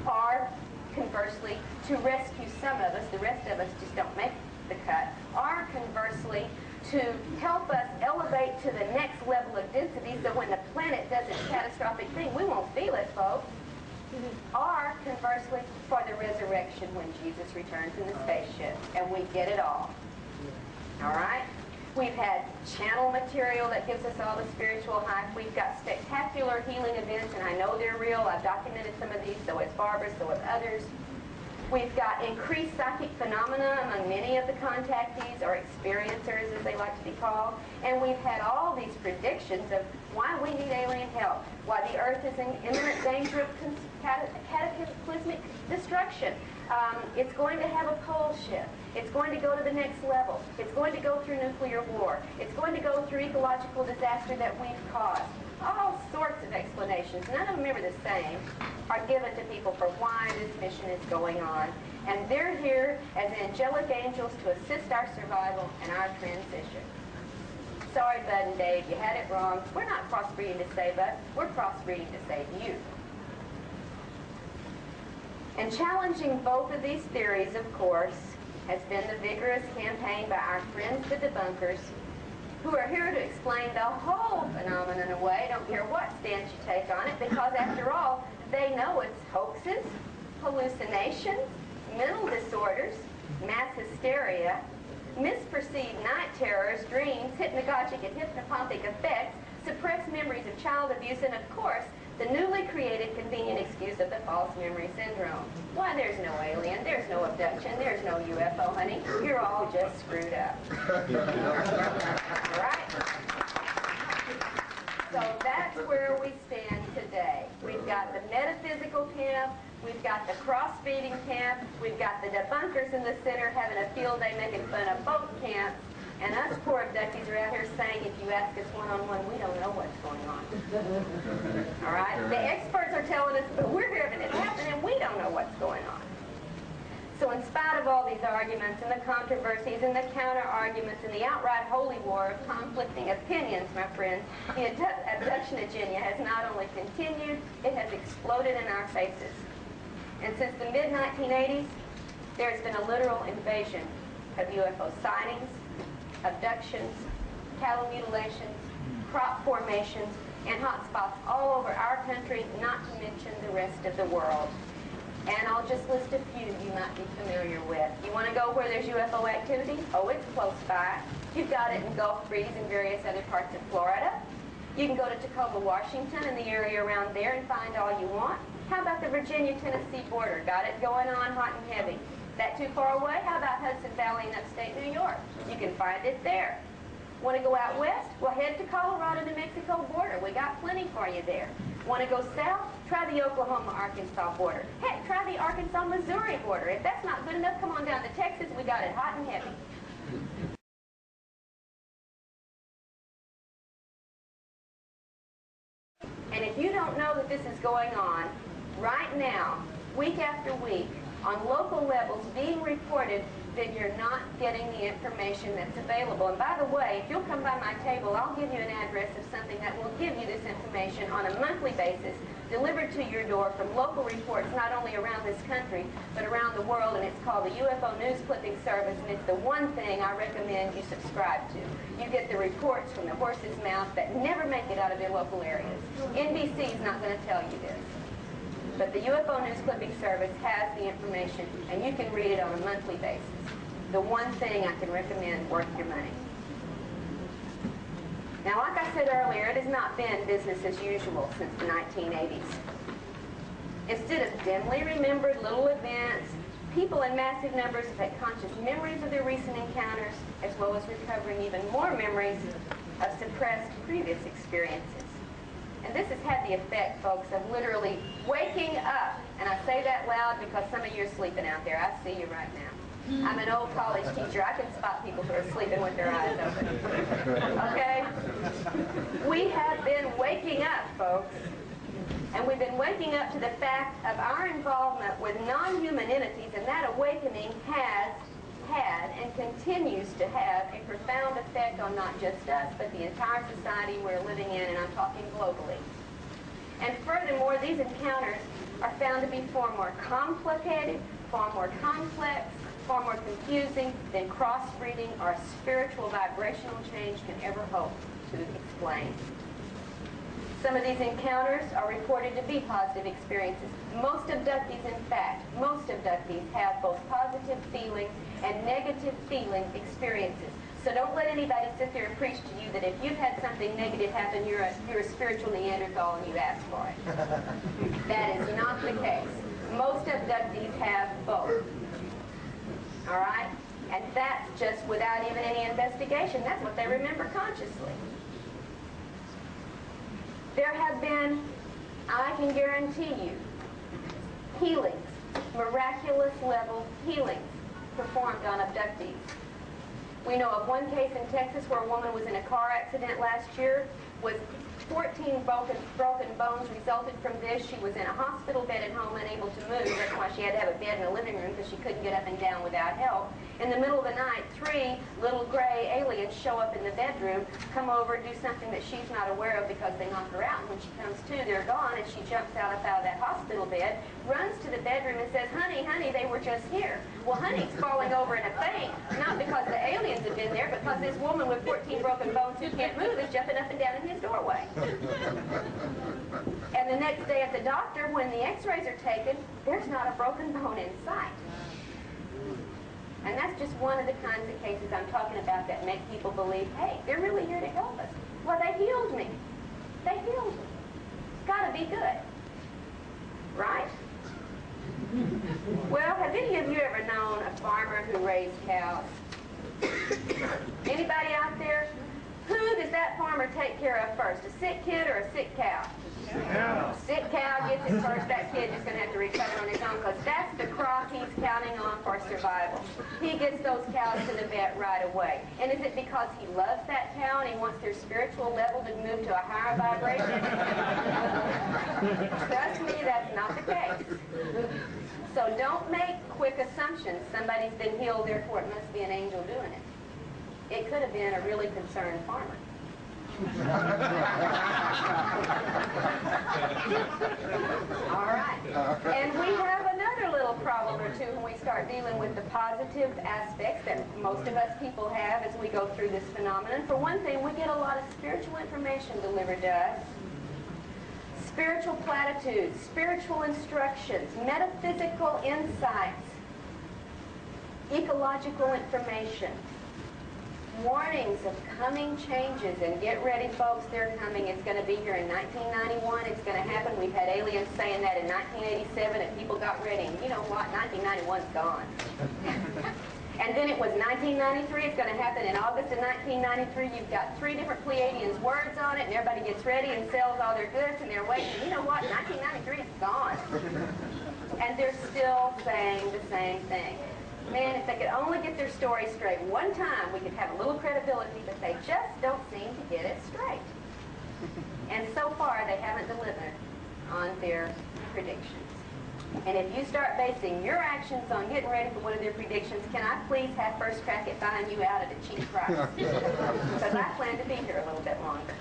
or conversely, to rescue some of us. The rest of us just don't make the cut. Or conversely, to help us elevate to the next level of density so when the planet does its catastrophic thing, we won't feel it, folks. Or, conversely, for the resurrection when Jesus returns in the spaceship, and we get it all. All right? We've had channel material that gives us all the spiritual hype. We've got spectacular healing events, and I know they're real. I've documented some of these, so has Barbara, so have others. We've got increased psychic phenomena among many of the contactees, or experiencers as they like to be called. And we've had all these predictions of why we need alien help, why the Earth is in imminent danger of cataclysmic destruction. It's going to have a pole shift. It's going to go to the next level. It's going to go through nuclear war. It's going to go through ecological disaster that we've caused. All sorts of explanations, none of them ever the same, are given to people for why this mission is going on. And they're here as angelic angels to assist our survival and our transition. Sorry, Bud and Dave, you had it wrong. We're not crossbreeding to save us. We're crossbreeding to save you. And challenging both of these theories, of course, has been the vigorous campaign by our friends, the debunkers, who are here to explain the whole phenomenon away. Don't care what stance you take on it, because after all, they know it's hoaxes, hallucinations, mental disorders, mass hysteria, misperceived night terrors, dreams, hypnagogic and hypnopompic effects, suppressed memories of child abuse, and of course, the newly created convenient excuse of the false memory syndrome. Why, there's no alien, there's no abduction, there's no UFO, honey. You're all just screwed up. All right? So that's where we stand today. We've got the metaphysical camp, we've got the cross-feeding camp, we've got the debunkers in the center having a field day making fun of both camps, and us poor abductees are out here saying, if you ask us one-on-one, we don't know what's going on. All right? The experts are telling us, but we're hearing it happen, and we don't know what's going on. So in spite of all these arguments and the controversies and the counter-arguments and the outright holy war of conflicting opinions, my friends, the abduction agenda has not only continued, it has exploded in our faces. And since the mid-1980s, there has been a literal invasion of UFO sightings, abductions, cattle mutilations, crop formations, and hotspots all over our country, not to mention the rest of the world. And I'll just list a few you might be familiar with. You want to go where there's UFO activity? Oh, it's close by. You've got it in Gulf Breeze and various other parts of Florida. You can go to Tacoma, Washington, and the area around there and find all you want. How about the Virginia-Tennessee border? Got it going on hot and heavy. That too far away? How about Hudson Valley and upstate New York? You can find it there. Want to go out west? Well, head to Colorado, New Mexico border. We got plenty for you there. Want to go south? Try the Oklahoma-Arkansas border. Heck, try the Arkansas-Missouri border. If that's not good enough, come on down to Texas. We got it hot and heavy. And if you don't know that this is going on, right now, week after week, on local levels being reported, then you're not getting the information that's available. And by the way, if you'll come by my table, I'll give you an address of something that will give you this information on a monthly basis, delivered to your door from local reports not only around this country, but around the world, and it's called the UFO News Clipping Service, and it's the one thing I recommend you subscribe to. You get the reports from the horse's mouth that never make it out of their local areas. NBC is not going to tell you this. But the UFO News Clipping Service has the information, and you can read it on a monthly basis. The one thing I can recommend worth your money. Now, like I said earlier, it has not been business as usual since the 1980s. Instead of dimly remembered little events, people in massive numbers have had conscious memories of their recent encounters, as well as recovering even more memories of suppressed previous experiences. And this has had the effect, folks, of literally waking up. And I say that loud because some of you are sleeping out there. I see you right now. I'm an old college teacher. I can spot people who are sleeping with their eyes open. Okay? We have been waking up, folks. And we've been waking up to the fact of our involvement with non-human entities, and that awakening has had and continues to have a profound effect on not just us, but the entire society we're living in, and I'm talking globally. And furthermore, these encounters are found to be far more complicated, far more complex, far more confusing than crossbreeding or a spiritual vibrational change can ever hope to explain. Some of these encounters are reported to be positive experiences. Most abductees, in fact, most abductees have both positive feelings and negative feeling experiences. So don't let anybody sit there and preach to you that if you've had something negative happen, you're a spiritual Neanderthal and you ask for it. That is not the case. Most abductees have both. All right? And that's just without even any investigation. That's what they remember consciously. There have been, I can guarantee you, healings, miraculous level healings performed on abductees. We know of one case in Texas where a woman was in a car accident last year, was 14 broken bones resulted from this. She was in a hospital bed at home, unable to move. That's why she had to have a bed in the living room, because she couldn't get up and down without help. In the middle of the night, 3 little gray aliens show up in the bedroom, come over, do something that she's not aware of because they knock her out. And when she comes to, they're gone, and she jumps out of that hospital bed, runs to the bedroom and says, honey, they were just here. Well, honey's falling over in a faint, not because the aliens have been there, but because this woman with 14 broken bones who can't move is jumping up and down in his doorway. And the next day at the doctor, when the x-rays are taken, there's not a broken bone in sight. And that's just one of the kinds of cases I'm talking about that make people believe, hey, they're really here to help us. Well, they healed me. They healed me. It's got to be good. Right? Well, have any of you ever known a farmer who raised cows? Anybody out there? Who does that farmer take care of first, a sick kid or a sick cow? Yeah. Sick cow gets it first. That kid is going to have to recover on his own, because that's the crop he's counting on for survival. He gets those cows to the vet right away. And is it because he loves that cow and he wants their spiritual level to move to a higher vibration? Trust me, that's not the case. So don't make quick assumptions. Somebody's been healed, therefore it must be an angel doing it. It could have been a really concerned farmer. All right. And we have another little problem or two when we start dealing with the positive aspects that most of us people have as we go through this phenomenon. For one thing, we get a lot of spiritual information delivered to us. Spiritual platitudes, spiritual instructions, metaphysical insights, ecological information, warnings of coming changes. And get ready, folks, they're coming. It's going to be here in 1991. It's going to happen. We've had aliens saying that in 1987, and people got ready. And you know what? 1991's gone. And then it was 1993. It's going to happen in August of 1993. You've got 3 different Pleiadians' words on it, and everybody gets ready and sells all their goods, and they're waiting. And you know what? 1993 is gone. And they're still saying the same thing. Man, if they could only get their story straight one time, we could have a little credibility, but they just don't seem to get it straight. And so far, they haven't delivered on their predictions. And if you start basing your actions on getting ready for one of their predictions, can I please have first crack at buying you out at a cheap price? Because I plan to be here a little bit longer.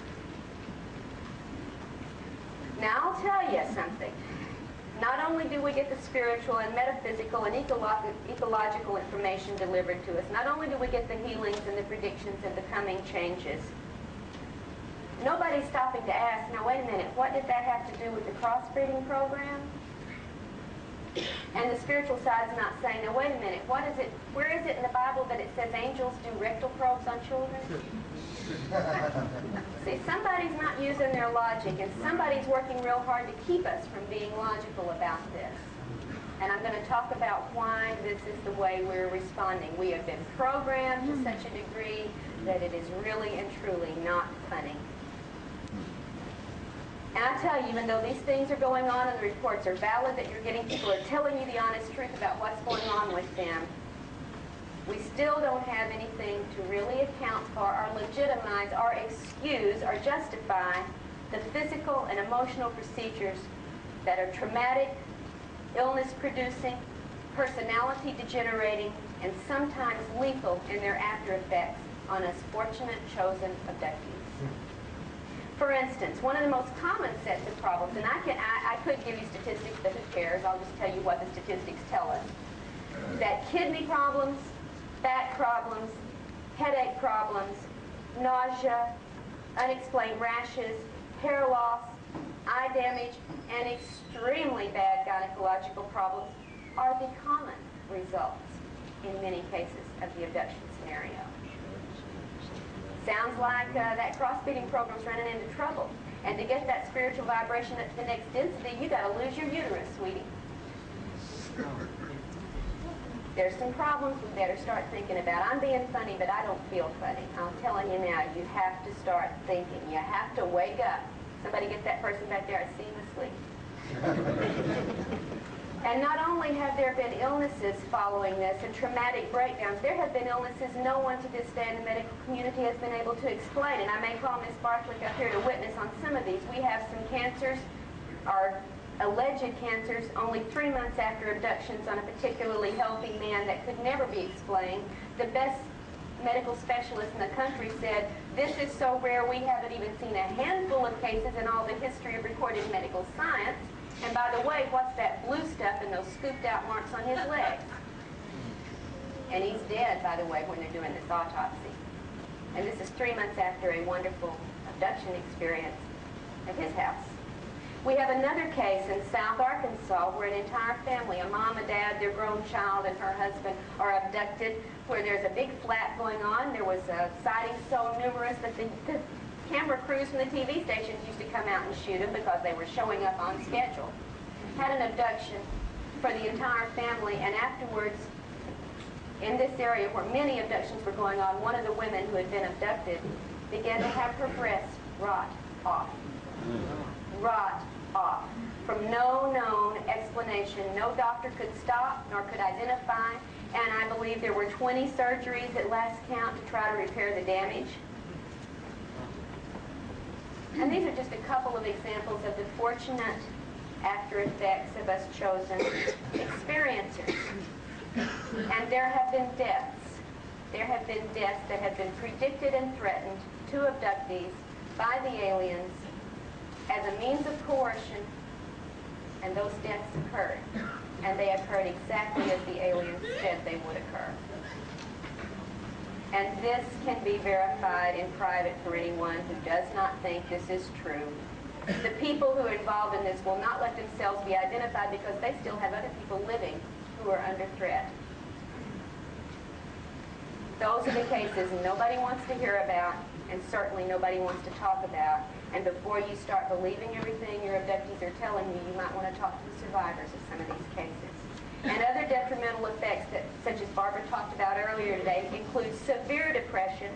Now, I'll tell you something. Not only do we get the spiritual and metaphysical and ecological information delivered to us, not only do we get the healings and the predictions and the coming changes, nobody's stopping to ask, now wait a minute, what did that have to do with the crossbreeding program? And the spiritual side's not saying, now wait a minute, what is it, where is it in the Bible that it says angels do rectal probes on children? See, somebody's not using their logic, and somebody's working real hard to keep us from being logical about this. And I'm going to talk about why this is the way we're responding. We have been programmed to such a degree that it is really and truly not funny. And I tell you, even though these things are going on and the reports are valid, that you're getting people who are telling you the honest truth about what's going on with them, we still don't have anything to really account for or legitimize or excuse or justify the physical and emotional procedures that are traumatic, illness-producing, personality-degenerating, and sometimes lethal in their after-effects on us fortunate chosen abductees. For instance, one of the most common sets of problems, and I could give you statistics, but who cares? I'll just tell you what the statistics tell us. that kidney problems, back problems, headache problems, nausea, unexplained rashes, hair loss, eye damage, and extremely bad gynecological problems are the common results in many cases of the abduction scenario. Sounds like that cross-breeding program's running into trouble. And to get that spiritual vibration up to the next density, you got to lose your uterus, sweetie. There's some problems we better start thinking about. I'm being funny, but I don't feel funny. I'm telling you now, you have to start thinking. You have to wake up. Somebody get that person back there. I see him asleep. And not only have there been illnesses following this and traumatic breakdowns, there have been illnesses no one to this day in the medical community has been able to explain. And I may call Miss Barkley up here to witness on some of these. We have some cancers, or alleged cancers, only 3 months after abductions on a particularly healthy man that could never be explained. The best medical specialist in the country said, this is so rare we haven't even seen a handful of cases in all the history of recorded medical science. And by the way, what's that blue stuff and those scooped out marks on his legs? And he's dead, by the way, when they're doing this autopsy. And this is 3 months after a wonderful abduction experience at his house. We have another case in South Arkansas where an entire family, a mom, a dad, their grown child, and her husband are abducted, where there's a big flat going on. There was sightings so numerous that the camera crews from the TV stations used to come out and shoot them because they were showing up on schedule. Had an abduction for the entire family, and afterwards, in this area where many abductions were going on, one of the women who had been abducted began to have her breasts rot off. Rot off. From no known explanation. No doctor could stop nor could identify, and I believe there were 20 surgeries at last count to try to repair the damage. And these are just a couple of examples of the fortunate after effects of us chosen experiencers. And there have been deaths. There have been deaths that have been predicted and threatened to abductees by the aliens as a means of coercion, and those deaths occurred. And they occurred exactly as the aliens said they would occur. And this can be verified in private for anyone who does not think this is true. The people who are involved in this will not let themselves be identified because they still have other people living who are under threat. Those are the cases nobody wants to hear about, and certainly nobody wants to talk about. And before you start believing everything your abductees are telling you, you might want to talk to the survivors of some of these cases. And other detrimental effects, such as Barbara talked about earlier today, include severe depression,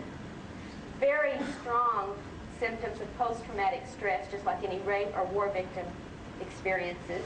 very strong symptoms of post-traumatic stress, just like any rape or war victim experiences,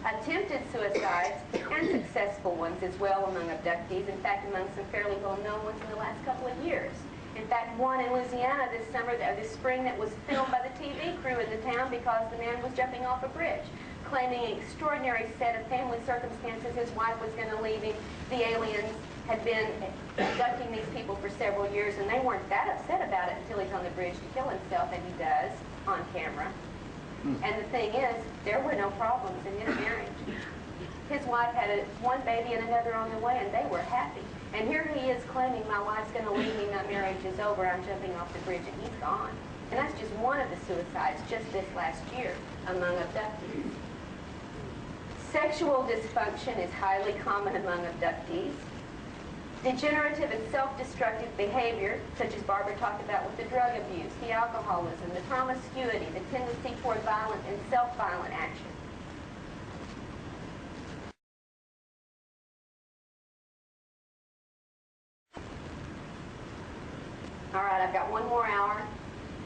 attempted suicides, and successful ones as well among abductees, in fact among some fairly well-known ones in the last couple of years. In fact, one in Louisiana this spring that was filmed by the TV crew in the town because the man was jumping off a bridge, claiming an extraordinary set of family circumstances. His wife was going to leave him. The aliens had been abducting these people for several years, and they weren't that upset about it until he's on the bridge to kill himself, and he does, on camera. And the thing is, there were no problems in his marriage. His wife had one baby and another on the way, and they were happy. And here he is claiming, my wife's going to leave me, my marriage is over, I'm jumping off the bridge, and he's gone. And that's just one of the suicides just this last year among abductees. Sexual dysfunction is highly common among abductees. Degenerative and self-destructive behavior, such as Barbara talked about with the drug abuse, the alcoholism, the promiscuity, the tendency toward violent and self-violent action. All right, I've got one more hour.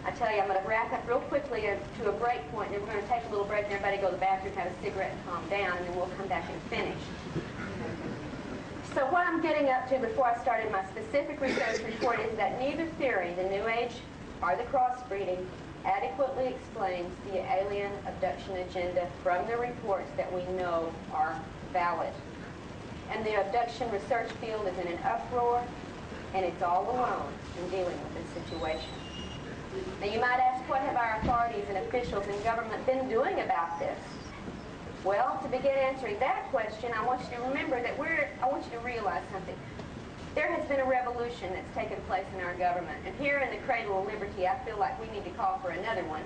I tell you, I'm going to wrap up real quickly to a break point, and then we're going to take a little break and everybody go to the bathroom, have a cigarette, and calm down, and then we'll come back and finish. So what I'm getting up to before I started my specific research report is that neither theory, the New Age or the crossbreeding, adequately explains the alien abduction agenda from the reports that we know are valid. And the abduction research field is in an uproar, and it's all alone in dealing with this situation. Now you might ask, what have our authorities and officials in government been doing about this? Well, to begin answering that question, I want you to remember that I want you to realize something. There has been a revolution that's taken place in our government. And here in the Cradle of Liberty, I feel like we need to call for another one.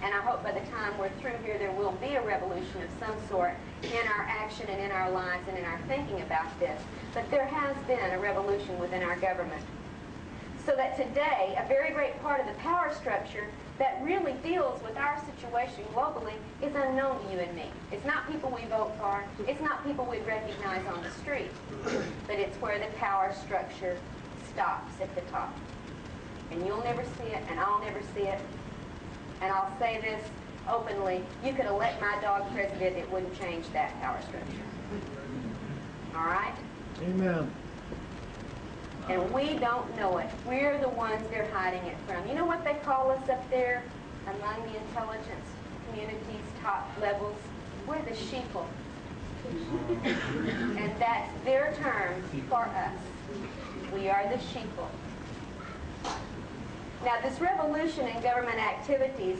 And I hope by the time we're through here, there will be a revolution of some sort in our action and in our lives and in our thinking about this. But there has been a revolution within our government. So that today, a very great part of the power structure that really deals with our situation globally is unknown to you and me. It's not people we vote for. It's not people we recognize on the street. But it's where the power structure stops at the top. And you'll never see it, and I'll never see it. And I'll say this openly, you could elect my dog president, it wouldn't change that power structure. All right? Amen. And we don't know it. We're the ones they're hiding it from. You know what they call us up there among the intelligence community's top levels? We're the sheeple. And that's their term for us. We are the sheeple. Now, this revolution in government activities,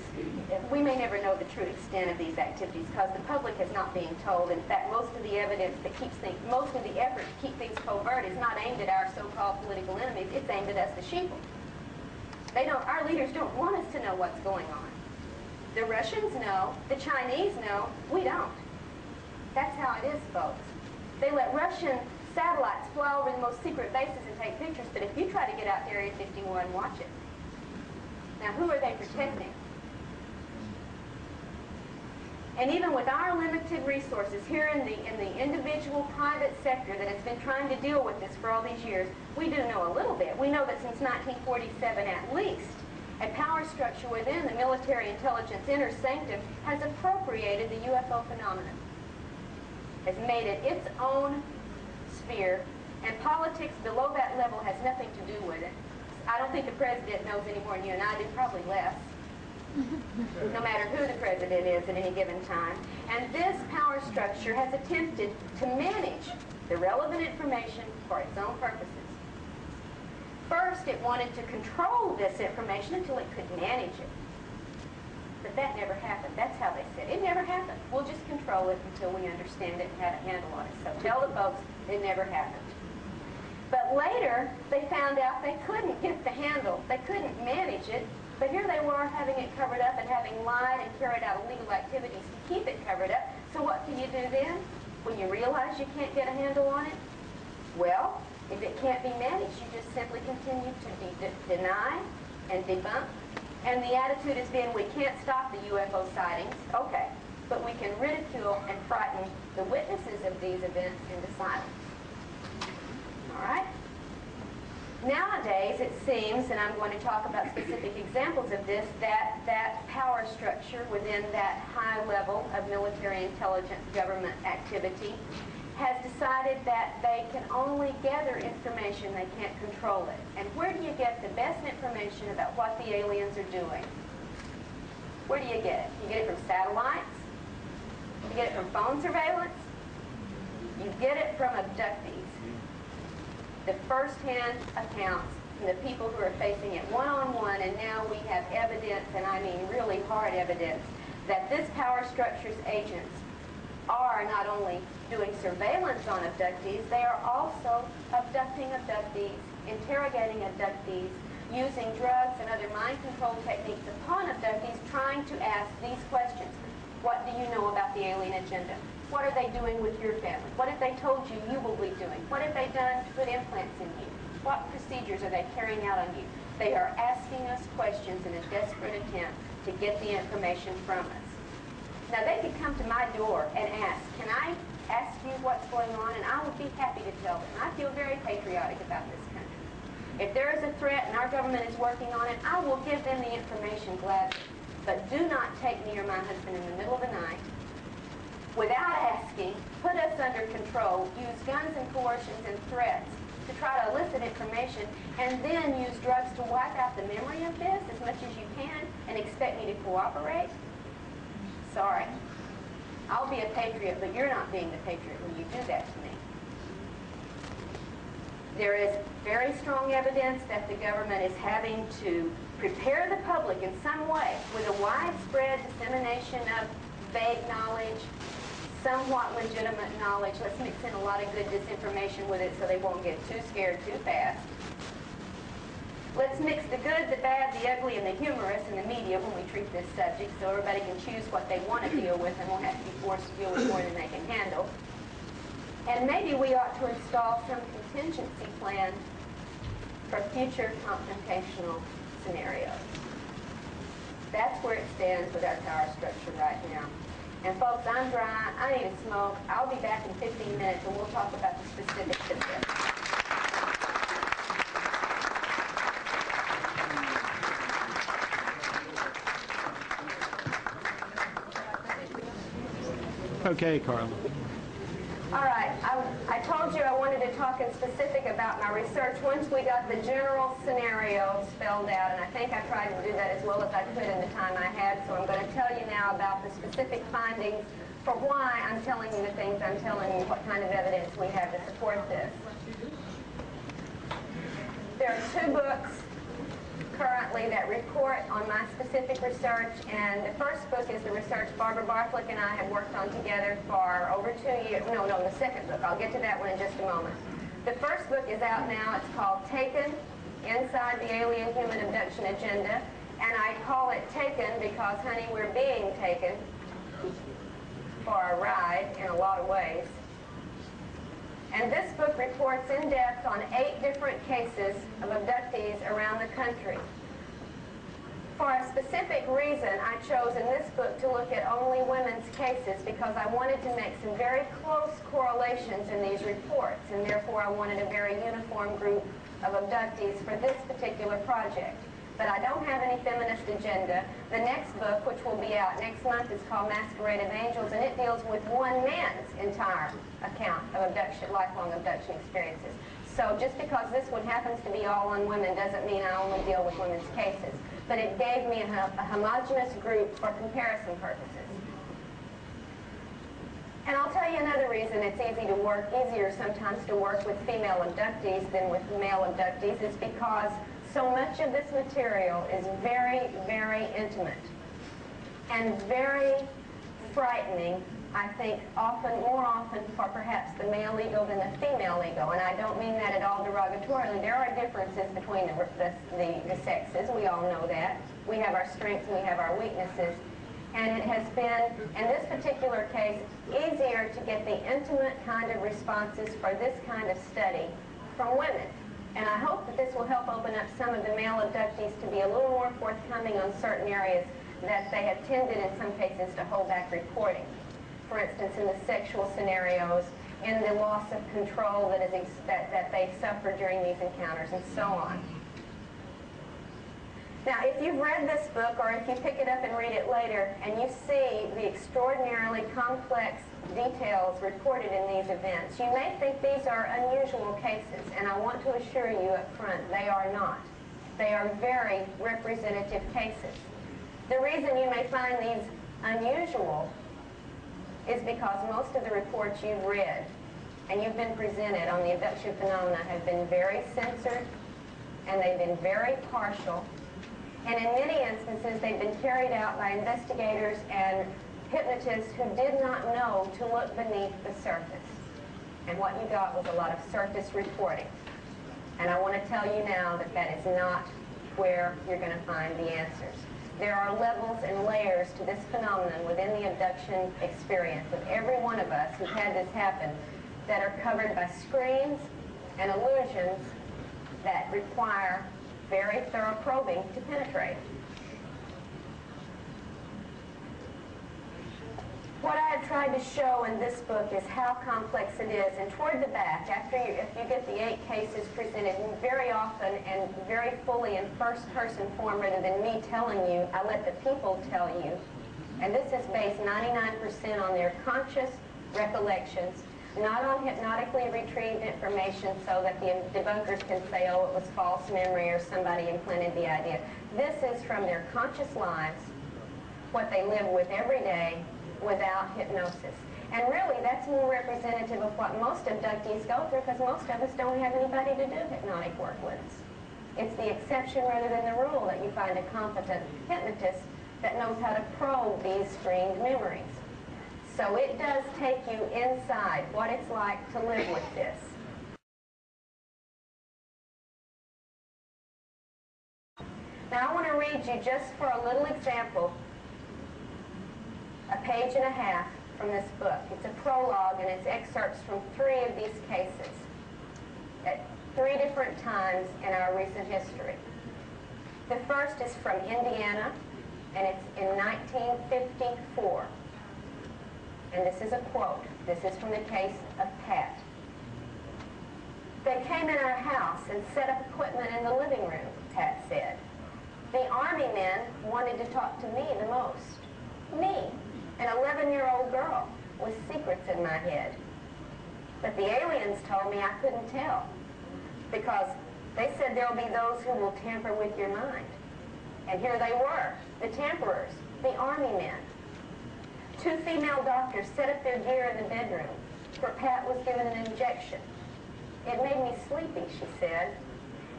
we may never know the true extent of these activities because the public is not being told. In fact, most of the evidence that keeps things, most of the effort to keep things covert is not aimed at our so-called political enemies. It's aimed at us, the sheeple. Our leaders don't want us to know what's going on. The Russians know. The Chinese know. We don't. That's how it is, folks. They let Russian satellites fly over the most secret bases and take pictures, but if you try to get out to Area 51, watch it. Now, who are they protecting? And even with our limited resources here in the individual private sector that has been trying to deal with this for all these years, we do know a little bit. We know that since 1947 at least, a power structure within the military intelligence inner sanctum has appropriated the UFO phenomenon, has made it its own sphere, and politics below that level has nothing to do with it. I don't think the president knows any more than you and I do, probably less, no matter who the president is at any given time. And this power structure has attempted to manage the relevant information for its own purposes. First, it wanted to control this information until it could manage it. But that never happened. That's how they said. It never happened. We'll just control it until we understand it and have a handle on it. So tell the folks it never happened. But later, they found out they couldn't get the handle. They couldn't manage it. But here they were having it covered up and having lied and carried out illegal activities to keep it covered up. So what can you do then when you realize you can't get a handle on it? Well, if it can't be managed, you just simply continue to deny and debunk. And the attitude has been, we can't stop the UFO sightings. Okay, but we can ridicule and frighten the witnesses of these events into silence. All right? Nowadays, it seems, and I'm going to talk about specific examples of this, that power structure within that high level of military intelligence government activity has decided that they can only gather information, they can't control it. And where do you get the best information about what the aliens are doing? Where do you get it? You get it from satellites? You get it from phone surveillance? You get it from abductees. The first-hand accounts from the people who are facing it one-on-one, and now we have evidence, and I mean really hard evidence, that this power structure's agents are not only doing surveillance on abductees, they are also abducting abductees, interrogating abductees, using drugs and other mind control techniques upon abductees, trying to ask these questions. What do you know about the alien agenda? What are they doing with your family? What have they told you you will be doing? What have they done to put implants in you? What procedures are they carrying out on you? They are asking us questions in a desperate attempt to get the information from us. Now, they could come to my door and ask, can I ask you what's going on? And I would be happy to tell them. I feel very patriotic about this country. If there is a threat and our government is working on it, I will give them the information gladly. But do not take me or my husband in the middle of the night without asking, put us under control, use guns and coercions and threats to try to elicit information, and then use drugs to wipe out the memory of this as much as you can and expect me to cooperate? Sorry. I'll be a patriot, but you're not being the patriot when you do that to me. There is very strong evidence that the government is having to prepare the public in some way with a widespread dissemination of vague knowledge, somewhat legitimate knowledge. Let's mix in a lot of good disinformation with it so they won't get too scared too fast. Let's mix the good, the bad, the ugly, and the humorous in the media when we treat this subject so everybody can choose what they want to deal with and won't have to be forced to deal with more than they can handle. And maybe we ought to install some contingency plan for future confrontational scenarios. That's where it stands with our power structure right now. And folks, I'm dry. I need a smoke. I'll be back in 15 minutes and we'll talk about the specifics of this. Okay, Karla. All right, I told you I wanted to talk in specific about my research once we got the general scenario spelled out, and I think I tried to do that as well as I could in the time I had, so I'm going to tell you now about the specific findings for why I'm telling you the things I'm telling you, what kind of evidence we have to support this. There are 2 books currently that report on my specific research, and the first book is the research Barbara Barthlick and I have worked on together for over 2 years. No, the second book. I'll get to that one in just a moment. The first book is out now. It's called Taken, Inside the Alien Human Abduction Agenda, and I call it Taken because, honey, we're being taken for a ride in a lot of ways. And this book reports in depth on 8 different cases of abductees around the country. For a specific reason, I chose in this book to look at only women's cases because I wanted to make some very close correlations in these reports, and therefore I wanted a very uniform group of abductees for this particular project. But I don't have any feminist agenda. The next book, which will be out next month, is called Masquerade of Angels, and it deals with one man's entire account of abduction, lifelong abduction experiences. So just because this one happens to be all on women doesn't mean I only deal with women's cases. But it gave me a homogeneous group for comparison purposes. And I'll tell you another reason it's easier sometimes to work with female abductees than with male abductees is because so much of this material is very, very intimate and very frightening, I think, more often for perhaps the male ego than the female ego. And I don't mean that at all derogatorily. There are differences between the sexes. We all know that. We have our strengths and we have our weaknesses. And it has been, in this particular case, easier to get the intimate kind of responses for this kind of study from women. And I hope that this will help open up some of the male abductees to be a little more forthcoming on certain areas that they have tended in some cases to hold back reporting. For instance, in the sexual scenarios, in the loss of control that they suffer during these encounters, and so on. Now, if you've read this book, or if you pick it up and read it later, and you see the extraordinarily complex details reported in these events, you may think these are unusual cases, and I want to assure you up front, they are not. They are very representative cases. The reason you may find these unusual is because most of the reports you've read and you've been presented on the abduction phenomena have been very censored, and they've been very partial, and in many instances they've been carried out by investigators and hypnotists who did not know to look beneath the surface. And what you got was a lot of surface reporting. And I want to tell you now that that is not where you're going to find the answers. There are levels and layers to this phenomenon within the abduction experience of every one of us who's had this happen that are covered by screens and illusions that require very thorough probing to penetrate. What I have tried to show in this book is how complex it is. And toward the back, if you get the 8 cases presented very often and very fully in first-person form rather than me telling you, I let the people tell you. And this is based 99% on their conscious recollections, not on hypnotically retrieved information so that the debunkers can say, oh, it was false memory or somebody implanted the idea. This is from their conscious lives, what they live with every day, without hypnosis. And really, that's more representative of what most abductees go through because most of us don't have anybody to do hypnotic work with us. It's the exception rather than the rule that you find a competent hypnotist that knows how to probe these screened memories. So it does take you inside what it's like to live with this. Now I want to read you, just for a little example, a page and a half from this book. It's a prologue, and it's excerpts from 3 of these cases at 3 different times in our recent history. The first is from Indiana, and it's in 1954. And this is a quote. This is from the case of Pat. "They came in our house and set up equipment in the living room," Pat said. "The Army men wanted to talk to me the most. Me, an 11-year-old girl with secrets in my head. But the aliens told me I couldn't tell, because they said there'll be those who will tamper with your mind. And here they were, the tamperers, the Army men. 2 female doctors set up their gear in the bedroom, where Pat was given an injection. It made me sleepy," she said.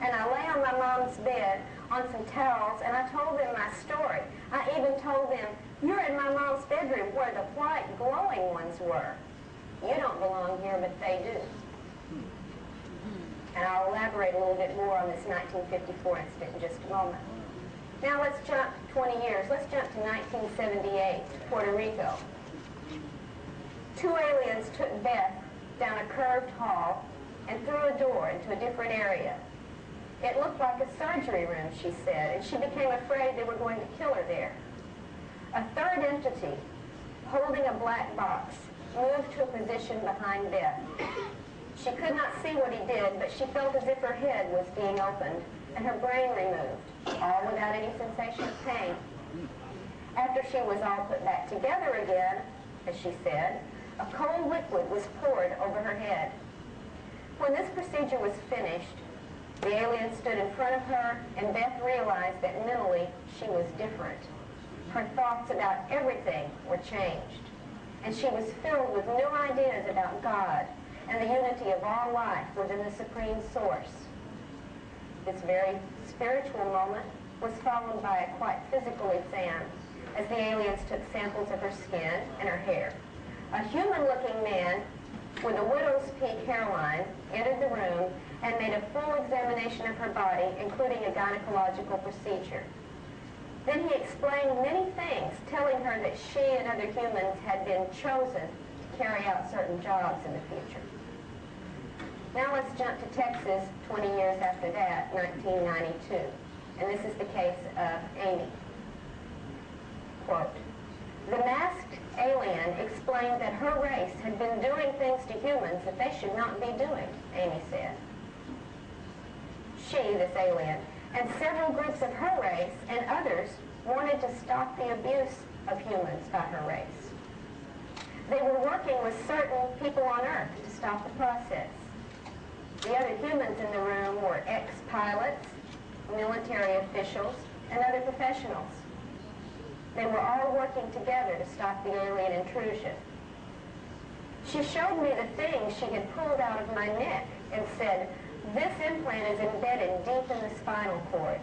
"And I lay on my mom's bed on some towels, and I told them my story. I even told them, 'You're in my mom's bedroom where the white glowing ones were. You don't belong here, but they do.'" And I'll elaborate a little bit more on this 1954 incident in just a moment. Now let's jump 20 years. Let's jump to 1978, Puerto Rico. 2 aliens took Beth down a curved hall and through a door into a different area. It looked like a surgery room, she said, and she became afraid they were going to kill her there. A third entity, holding a black box, moved to a position behind Beth. She could not see what he did, but she felt as if her head was being opened and her brain removed, all without any sensation of pain. After she was all put back together again, as she said, a cold liquid was poured over her head. When this procedure was finished, the alien stood in front of her, and Beth realized that mentally she was different. Her thoughts about everything were changed, and she was filled with new ideas about God and the unity of all life within the Supreme Source. This very spiritual moment was followed by a quite physical exam, as the aliens took samples of her skin and her hair. A human-looking man with a widow's peak hairline entered the room and made a full examination of her body, including a gynecological procedure. Then he explained many things, telling her that she and other humans had been chosen to carry out certain jobs in the future. Now let's jump to Texas 20 years after that, 1992. And this is the case of Amy. Quote, "The masked alien explained that her race had been doing things to humans that they should not be doing," Amy said. She, this alien, and several groups of her race and others wanted to stop the abuse of humans by her race. They were working with certain people on Earth to stop the process. The other humans in the room were ex-pilots, military officials, and other professionals. They were all working together to stop the alien intrusion. She showed me the thing she had pulled out of my neck and said, "This implant is embedded deep in the spinal cord.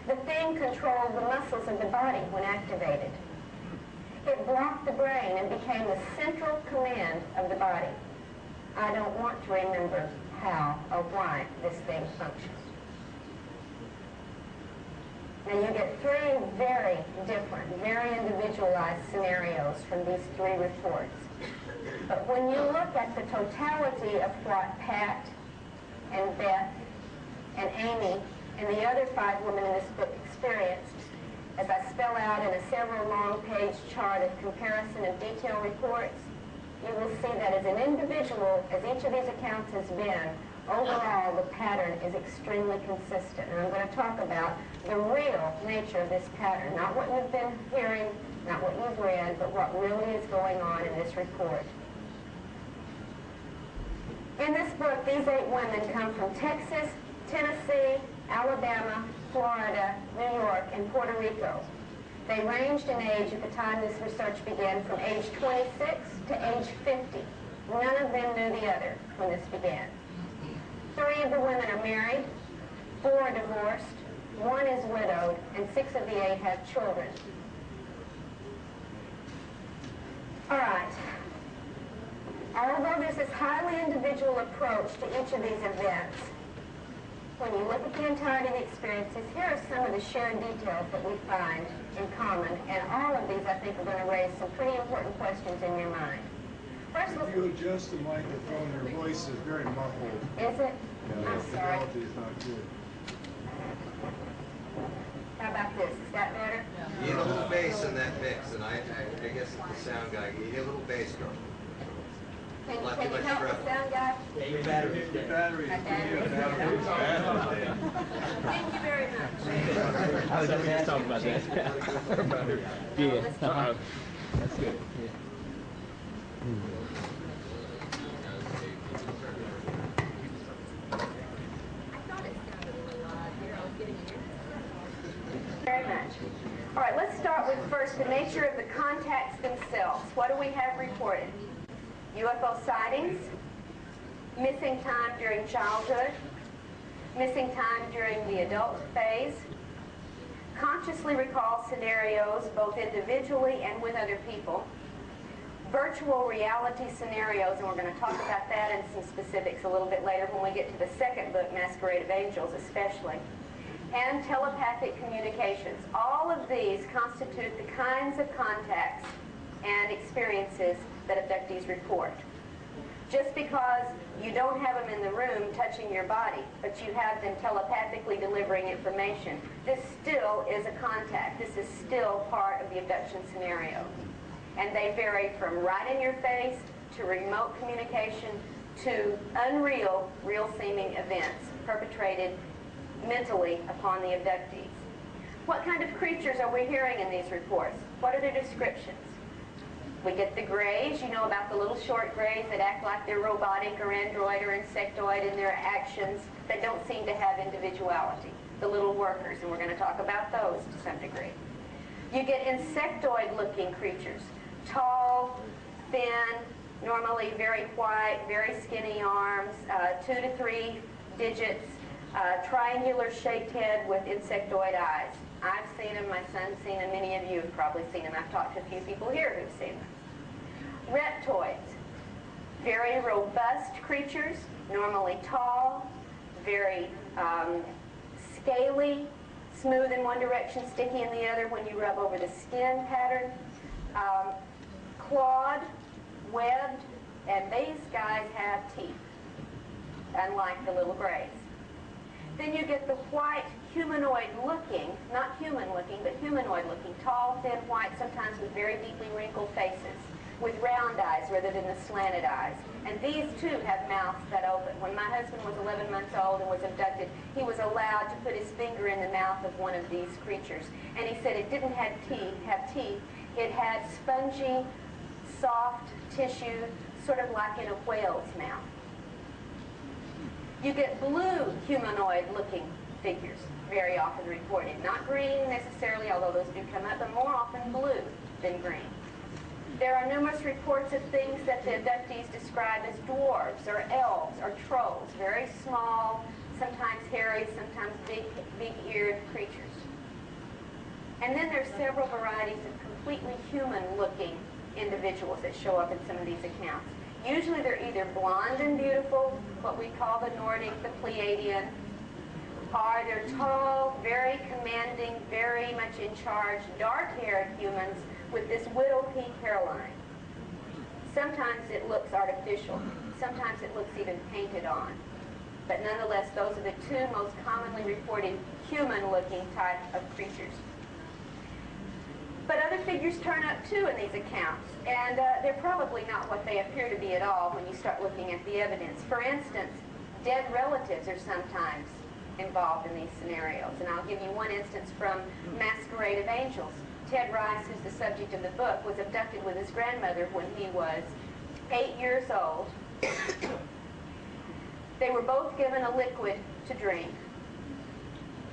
The thing controlled the muscles of the body when activated. It blocked the brain and became the central command of the body. I don't want to remember how or why this thing functions." Now you get 3 very different, very individualized scenarios from these 3 reports. But when you look at the totality of what Pat and Beth and Amy and the other 5 women in this book experienced, as I spell out in a several long-page chart of comparison of detailed reports, you will see that as an individual, as each of these accounts has been, overall the pattern is extremely consistent. And I'm going to talk about the real nature of this pattern, not what you've been hearing, not what you've read, but what really is going on in this report. In this book, these 8 women come from Texas, Tennessee, Alabama, Florida, New York, and Puerto Rico. They ranged in age at the time this research began from age 26 to age 50. None of them knew the other when this began. 3 of the women are married, 4 are divorced, 1 is widowed, and 6 of the 8 have children. All right. Although there's this highly individual approach to each of these events, when you look at the entirety of the experiences, here are some of the shared details that we find in common, and all of these, I think, are going to raise some pretty important questions in your mind. First, if you adjust the microphone, your voice is very muffled. Is it? Yeah, I'm the sorry. fidelity is not good. How about this? Is that better? You need a little bass in that mix, and I guess the sound guy, you need a little bass drum. Can Not too you much help the treble. sound guy? The battery is Thank you very much. I was just talking about that. Yeah. That's good. Yeah. Very much. All right, let's start with first the nature of the contacts themselves. What do we have reported? UFO sightings, missing time during childhood, missing time during the adult phase, consciously recall scenarios both individually and with other people, virtual reality scenarios, and we're going to talk about that and some specifics a little bit later when we get to the second book, Masquerade of Angels especially, and telepathic communications. All of these constitute the kinds of contacts and experiences that abductees report. Just because you don't have them in the room touching your body, but you have them telepathically delivering information, this still is a contact. This is still part of the abduction scenario. And they vary from right in your face to remote communication to unreal, real-seeming events perpetrated mentally upon the abductees. What kind of creatures are we hearing in these reports? What are their descriptions? We get the grays. You know about the little short grays that act like they're robotic or android or insectoid in their actions that don't seem to have individuality. The little workers, and we're going to talk about those to some degree. You get insectoid-looking creatures. Tall, thin, normally very white, very skinny arms, 2 to 3 digits, triangular-shaped head with insectoid eyes. I've seen them, my son's seen them, many of you have probably seen them. I've talked to a few people here who've seen them. Reptoids, very robust creatures, normally tall, very scaly, smooth in one direction, sticky in the other when you rub over the skin pattern, clawed, webbed, and these guys have teeth, unlike the little grays. Then you get the white, humanoid-looking, not human-looking, but humanoid-looking, tall, thin, white, sometimes with very deeply wrinkled faces, with round eyes rather than the slanted eyes. And these, too, have mouths that open. When my husband was 11 months old and was abducted, he was allowed to put his finger in the mouth of one of these creatures. And he said it didn't have teeth. It had spongy, soft tissue, sort of like in a whale's mouth. You get blue humanoid-looking figures, very often reported. Not green necessarily, although those do come up, but more often blue than green. There are numerous reports of things that the abductees describe as dwarves or elves or trolls, very small, sometimes hairy, sometimes big-eared creatures. And then there's several varieties of completely human-looking individuals that show up in some of these accounts. Usually they're either blonde and beautiful, what we call the Nordic, the Pleiadian, or they're tall, very commanding, very much in charge, dark-haired humans with this widow peak hairline. Sometimes it looks artificial. Sometimes it looks even painted on. But nonetheless, those are the two most commonly reported human-looking type of creatures. But other figures turn up too in these accounts, and they're probably not what they appear to be at all when you start looking at the evidence. For instance, dead relatives are sometimes involved in these scenarios, and I'll give you one instance from Masquerade of Angels. Ted Rice, who's the subject of the book, was abducted with his grandmother when he was 8 years old. They were both given a liquid to drink.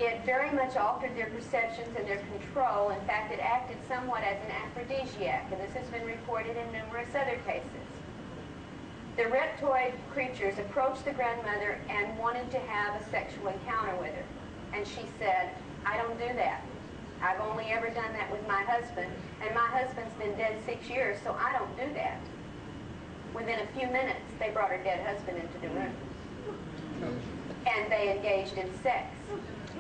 It very much altered their perceptions and their control. In fact, it acted somewhat as an aphrodisiac, and this has been reported in numerous other cases. The reptoid creatures approached the grandmother and wanted to have a sexual encounter with her. And she said, "I don't do that." I've only ever done that with my husband, and my husband's been dead 6 years, so I don't do that. Within a few minutes, they brought her dead husband into the room. And they engaged in sex.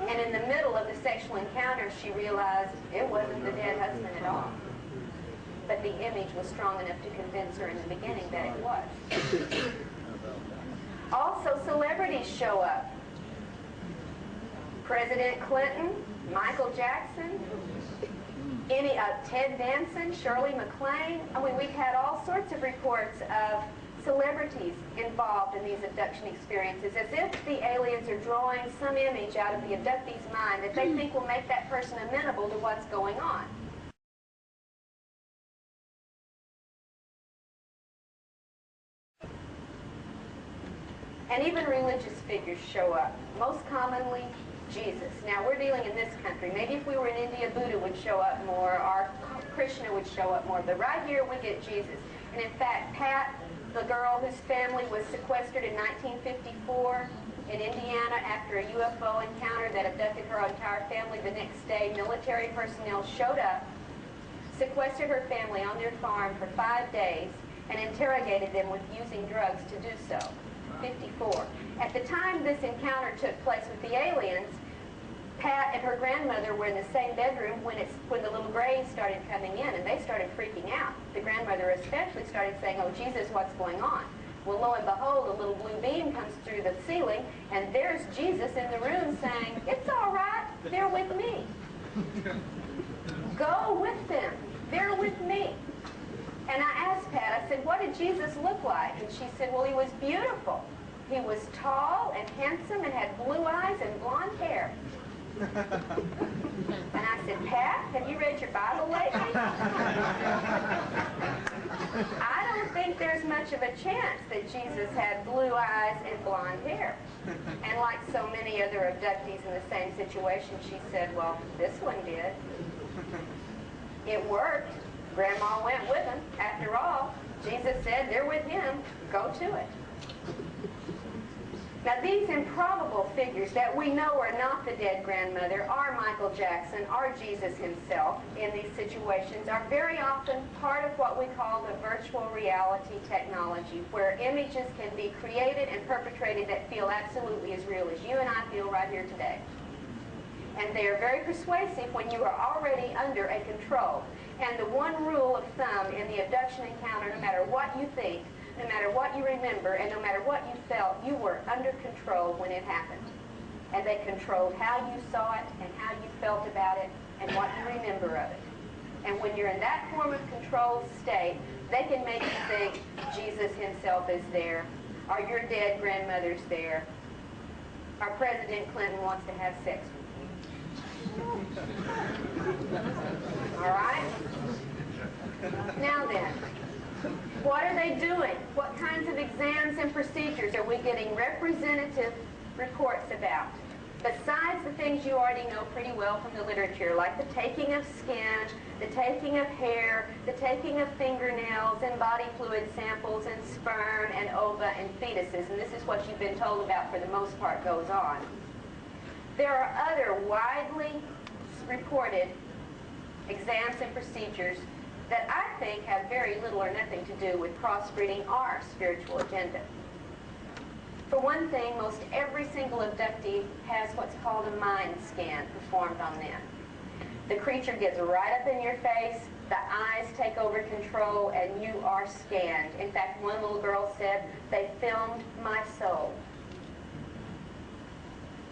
And in the middle of the sexual encounter, she realized it wasn't the dead husband at all. But the image was strong enough to convince her in the beginning that it was. Also, celebrities show up. President Clinton, Michael Jackson, Ted Danson, Shirley MacLaine. I mean, we've had all sorts of reports of celebrities involved in these abduction experiences, as if the aliens are drawing some image out of the abductee's mind that they think will make that person amenable to what's going on. And even religious figures show up, most commonly Jesus. Now, we're dealing in this country. Maybe if we were in India, Buddha would show up more, or Krishna would show up more, but right here we get Jesus. And in fact, Pat, the girl whose family was sequestered in 1954 in Indiana after a UFO encounter that abducted her entire family, the next day military personnel showed up, sequestered her family on their farm for 5 days, and interrogated them with using drugs to do so. 54. At the time this encounter took place with the aliens, Pat and her grandmother were in the same bedroom when the little grays started coming in, and they started freaking out. The grandmother especially started saying, "Oh, Jesus, what's going on?" Well, lo and behold, a little blue beam comes through the ceiling, and there's Jesus in the room saying, "It's all right, they're with me. Go with them, they're with me." And I asked Pat, I said, "What did Jesus look like?" And she said, "Well, he was beautiful. He was tall and handsome and had blue eyes and blonde hair." And I said, "Pat, have you read your Bible lately?" I don't think there's much of a chance that Jesus had blue eyes and blonde hair. And like so many other abductees in the same situation, she said, "Well, this one did. It worked. Grandma went with him. After all, Jesus said they're with him. Go to it." Now, these improbable figures that we know are not the dead grandmother, are Michael Jackson, are Jesus himself in these situations, are very often part of what we call the virtual reality technology, where images can be created and perpetrated that feel absolutely as real as you and I feel right here today. And they are very persuasive when you are already under a control. And the one rule of thumb in the abduction encounter, no matter what you think, no matter what you remember, and no matter what you felt, you were under control when it happened. And they controlled how you saw it, and how you felt about it, and what you remember of it. And when you're in that form of controlled state, they can make you think Jesus himself is there, or your dead grandmother's there, or President Clinton wants to have sex with you. All right? Now then, what are they doing? What kinds of exams and procedures are we getting representative reports about? Besides the things you already know pretty well from the literature, like the taking of skin, the taking of hair, the taking of fingernails and body fluid samples and sperm and ova and fetuses, and this is what you've been told about for the most part goes on. There are other widely reported exams and procedures that I think have very little or nothing to do with crossbreeding our spiritual agenda. For one thing, most every single abductee has what's called a mind scan performed on them. The creature gets right up in your face, the eyes take over control, and you are scanned. In fact, one little girl said, "They filmed my soul."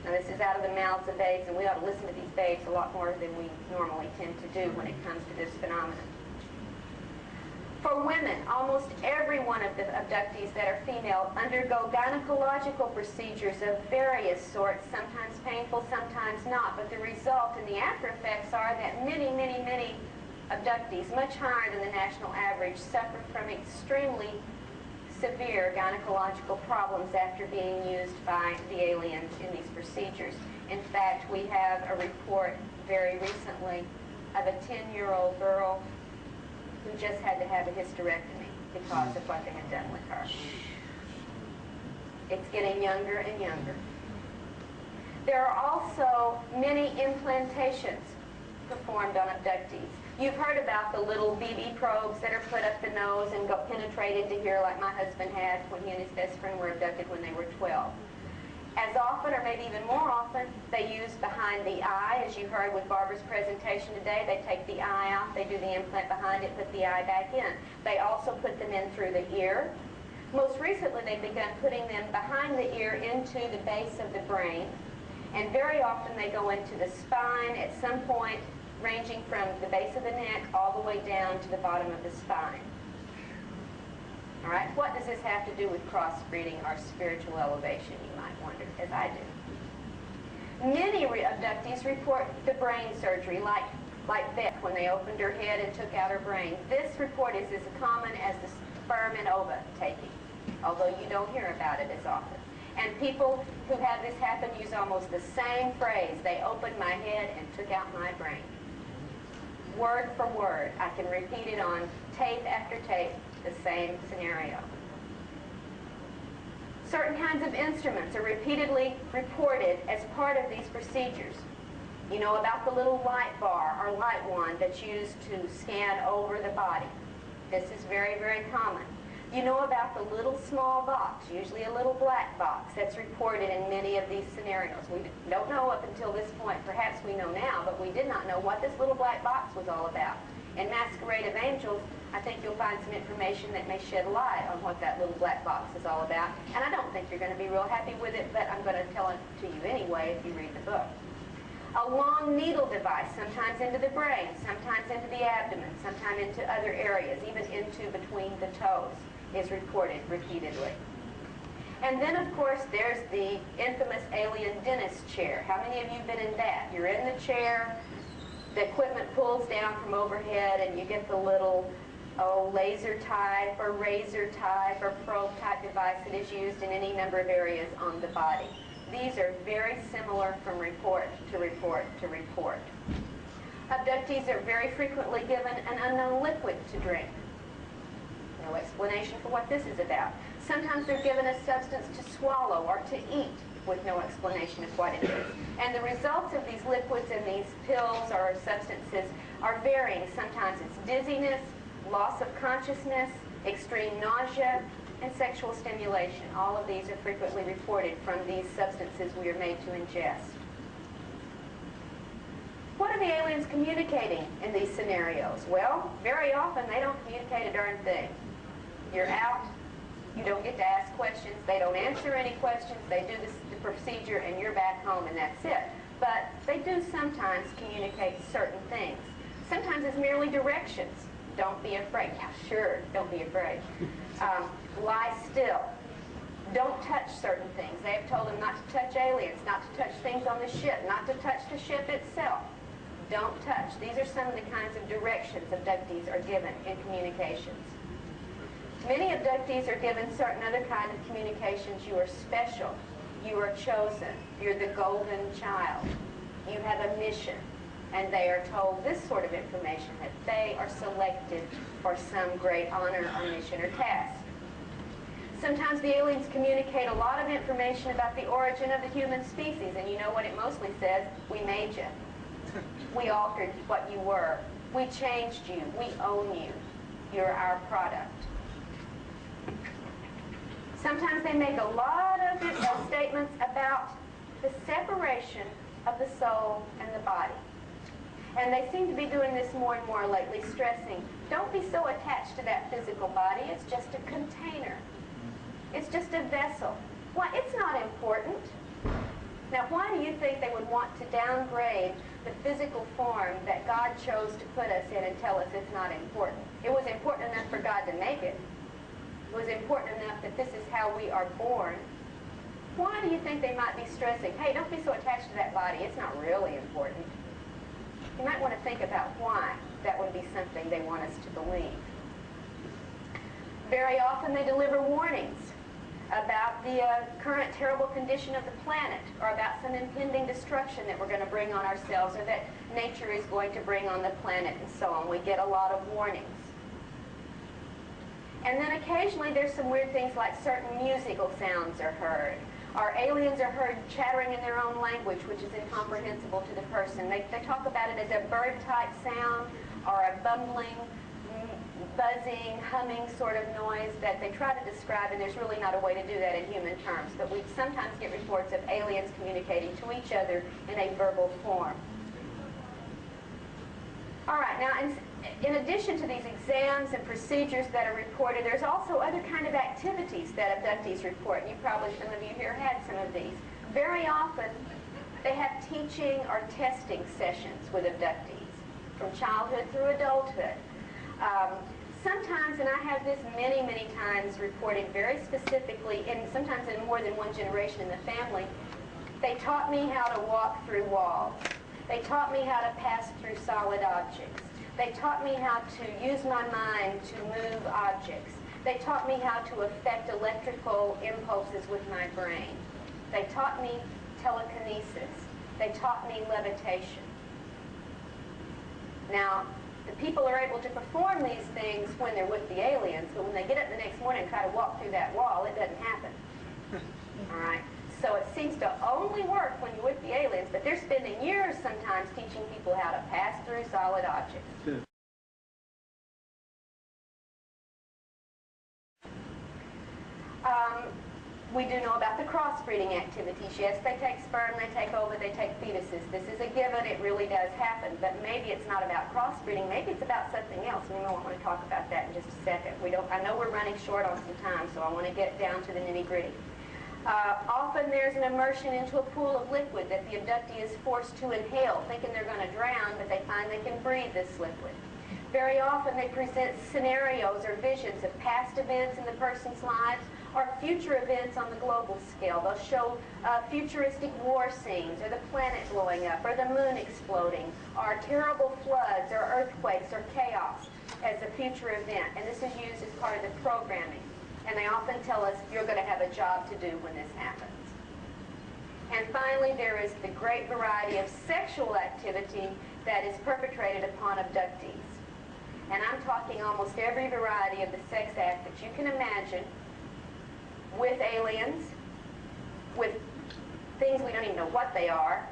Now, this is out of the mouths of babes, and we ought to listen to these babes a lot more than we normally tend to do when it comes to this phenomenon. For women, almost every one of the abductees that are female undergo gynecological procedures of various sorts, sometimes painful, sometimes not. But the result and the after effects are that many, many, many abductees, much higher than the national average, suffer from extremely severe gynecological problems after being used by the aliens in these procedures. In fact, we have a report very recently of a 10-year-old girl who just had to have a hysterectomy because of what they had done with her. It's getting younger and younger. There are also many implantations performed on abductees. You've heard about the little BB probes that are put up the nose and go penetrate into here like my husband had when he and his best friend were abducted when they were 12. As often, or maybe even more often, they use behind the eye. As you heard with Barbara's presentation today, they take the eye out, they do the implant behind it, put the eye back in. They also put them in through the ear. Most recently, they've begun putting them behind the ear into the base of the brain. And very often they go into the spine at some point, ranging from the base of the neck all the way down to the bottom of the spine. All right, what does this have to do with crossbreeding or spiritual elevation, you might wonder, as I do. Many abductees report the brain surgery, like Beth when they opened her head and took out her brain. This report is as common as the sperm and ova taking, although you don't hear about it as often. And people who have this happen use almost the same phrase. They opened my head and took out my brain. Word for word. I can repeat it on tape after tape, the same scenario. Certain kinds of instruments are repeatedly reported as part of these procedures. You know about the little light bar or light wand that's used to scan over the body. This is very, very common. You know about the little small box, usually a little black box, that's reported in many of these scenarios. We don't know up until this point, perhaps we know now, but we did not know what this little black box was all about. In Masquerade of Angels, I think you'll find some information that may shed light on what that little black box is all about. And I don't think you're going to be real happy with it, but I'm going to tell it to you anyway if you read the book. A long needle device, sometimes into the brain, sometimes into the abdomen, sometimes into other areas, even into between the toes, is reported repeatedly. And then, of course, there's the infamous alien dentist chair. How many of you have been in that? You're in the chair, the equipment pulls down from overhead, and you get the little laser type or razor type or probe type device that is used in any number of areas on the body. These are very similar from report to report to report. Abductees are very frequently given an unknown liquid to drink. No explanation for what this is about. Sometimes they're given a substance to swallow or to eat with no explanation of what it is. And the results of these liquids and these pills or substances are varying. Sometimes it's dizziness, loss of consciousness, extreme nausea, and sexual stimulation. All of these are frequently reported from these substances we are made to ingest. What are the aliens communicating in these scenarios? Well, very often they don't communicate a darn thing. You're out, you don't get to ask questions, they don't answer any questions, they do the procedure and you're back home and that's it. But they do sometimes communicate certain things. Sometimes it's merely directions. Don't be afraid. Yeah, sure, don't be afraid. Lie still. Don't touch certain things. They have told them not to touch aliens, not to touch things on the ship, not to touch the ship itself. Don't touch. These are some of the kinds of directions abductees are given in communications. Many abductees are given certain other kinds of communications. You are special. You are chosen. You're the golden child. You have a mission. And they are told this sort of information, that they are selected for some great honor or mission or task. Sometimes the aliens communicate a lot of information about the origin of the human species, and you know what it mostly says? We made you. We altered what you were. We changed you. We own you. You're our product. Sometimes they make a lot of statements about the separation of the soul and the body. And they seem to be doing this more and more lately, stressing, don't be so attached to that physical body. It's just a container. It's just a vessel. Why, it's not important. Now, why do you think they would want to downgrade the physical form that God chose to put us in and tell us it's not important? It was important enough for God to make it. It was important enough that this is how we are born. Why do you think they might be stressing, hey, don't be so attached to that body. It's not really important. You might want to think about why that would be something they want us to believe. Very often they deliver warnings about the current terrible condition of the planet, or about some impending destruction that we're going to bring on ourselves, or that nature is going to bring on the planet, and so on. We get a lot of warnings. And then occasionally there's some weird things like certain musical sounds are heard, Our aliens are heard chattering in their own language, which is incomprehensible to the person. They talk about it as a bird-type sound or a bumbling, buzzing, humming sort of noise that they try to describe, and there's really not a way to do that in human terms. But we sometimes get reports of aliens communicating to each other in a verbal form. All right, now in addition to these exams and procedures that are reported, there's also other kind of activities that abductees report. And some of you here had some of these. Very often, they have teaching or testing sessions with abductees, from childhood through adulthood. Sometimes, and I have this many, many times reported very specifically, and sometimes in more than one generation in the family, they taught me how to walk through walls. They taught me how to pass through solid objects. They taught me how to use my mind to move objects. They taught me how to affect electrical impulses with my brain. They taught me telekinesis. They taught me levitation. Now, the people are able to perform these things when they're with the aliens, but when they get up the next morning and try to walk through that wall, it doesn't happen. All right? So it seems to only work when you're with the aliens, but they're spending years sometimes teaching people how to pass through solid objects. We do know about the crossbreeding activities. Yes, they take sperm, they take ova, they take fetuses. This is a given. It really does happen. But maybe it's not about crossbreeding. Maybe it's about something else. We might want to talk about that in just a second. I know we're running short on some time, so I want to get down to the nitty-gritty. Often there's an immersion into a pool of liquid that the abductee is forced to inhale, thinking they're going to drown, but they find they can breathe this liquid. Very often they present scenarios or visions of past events in the person's lives or future events on the global scale. They'll show futuristic war scenes, or the planet blowing up, or the moon exploding, or terrible floods, or earthquakes, or chaos as a future event. And this is used as part of the programming. And they often tell us, you're going to have a job to do when this happens. And finally, there is the great variety of sexual activity that is perpetrated upon abductees. And I'm talking almost every variety of the sex act that you can imagine, with aliens, with things we don't even know what they are,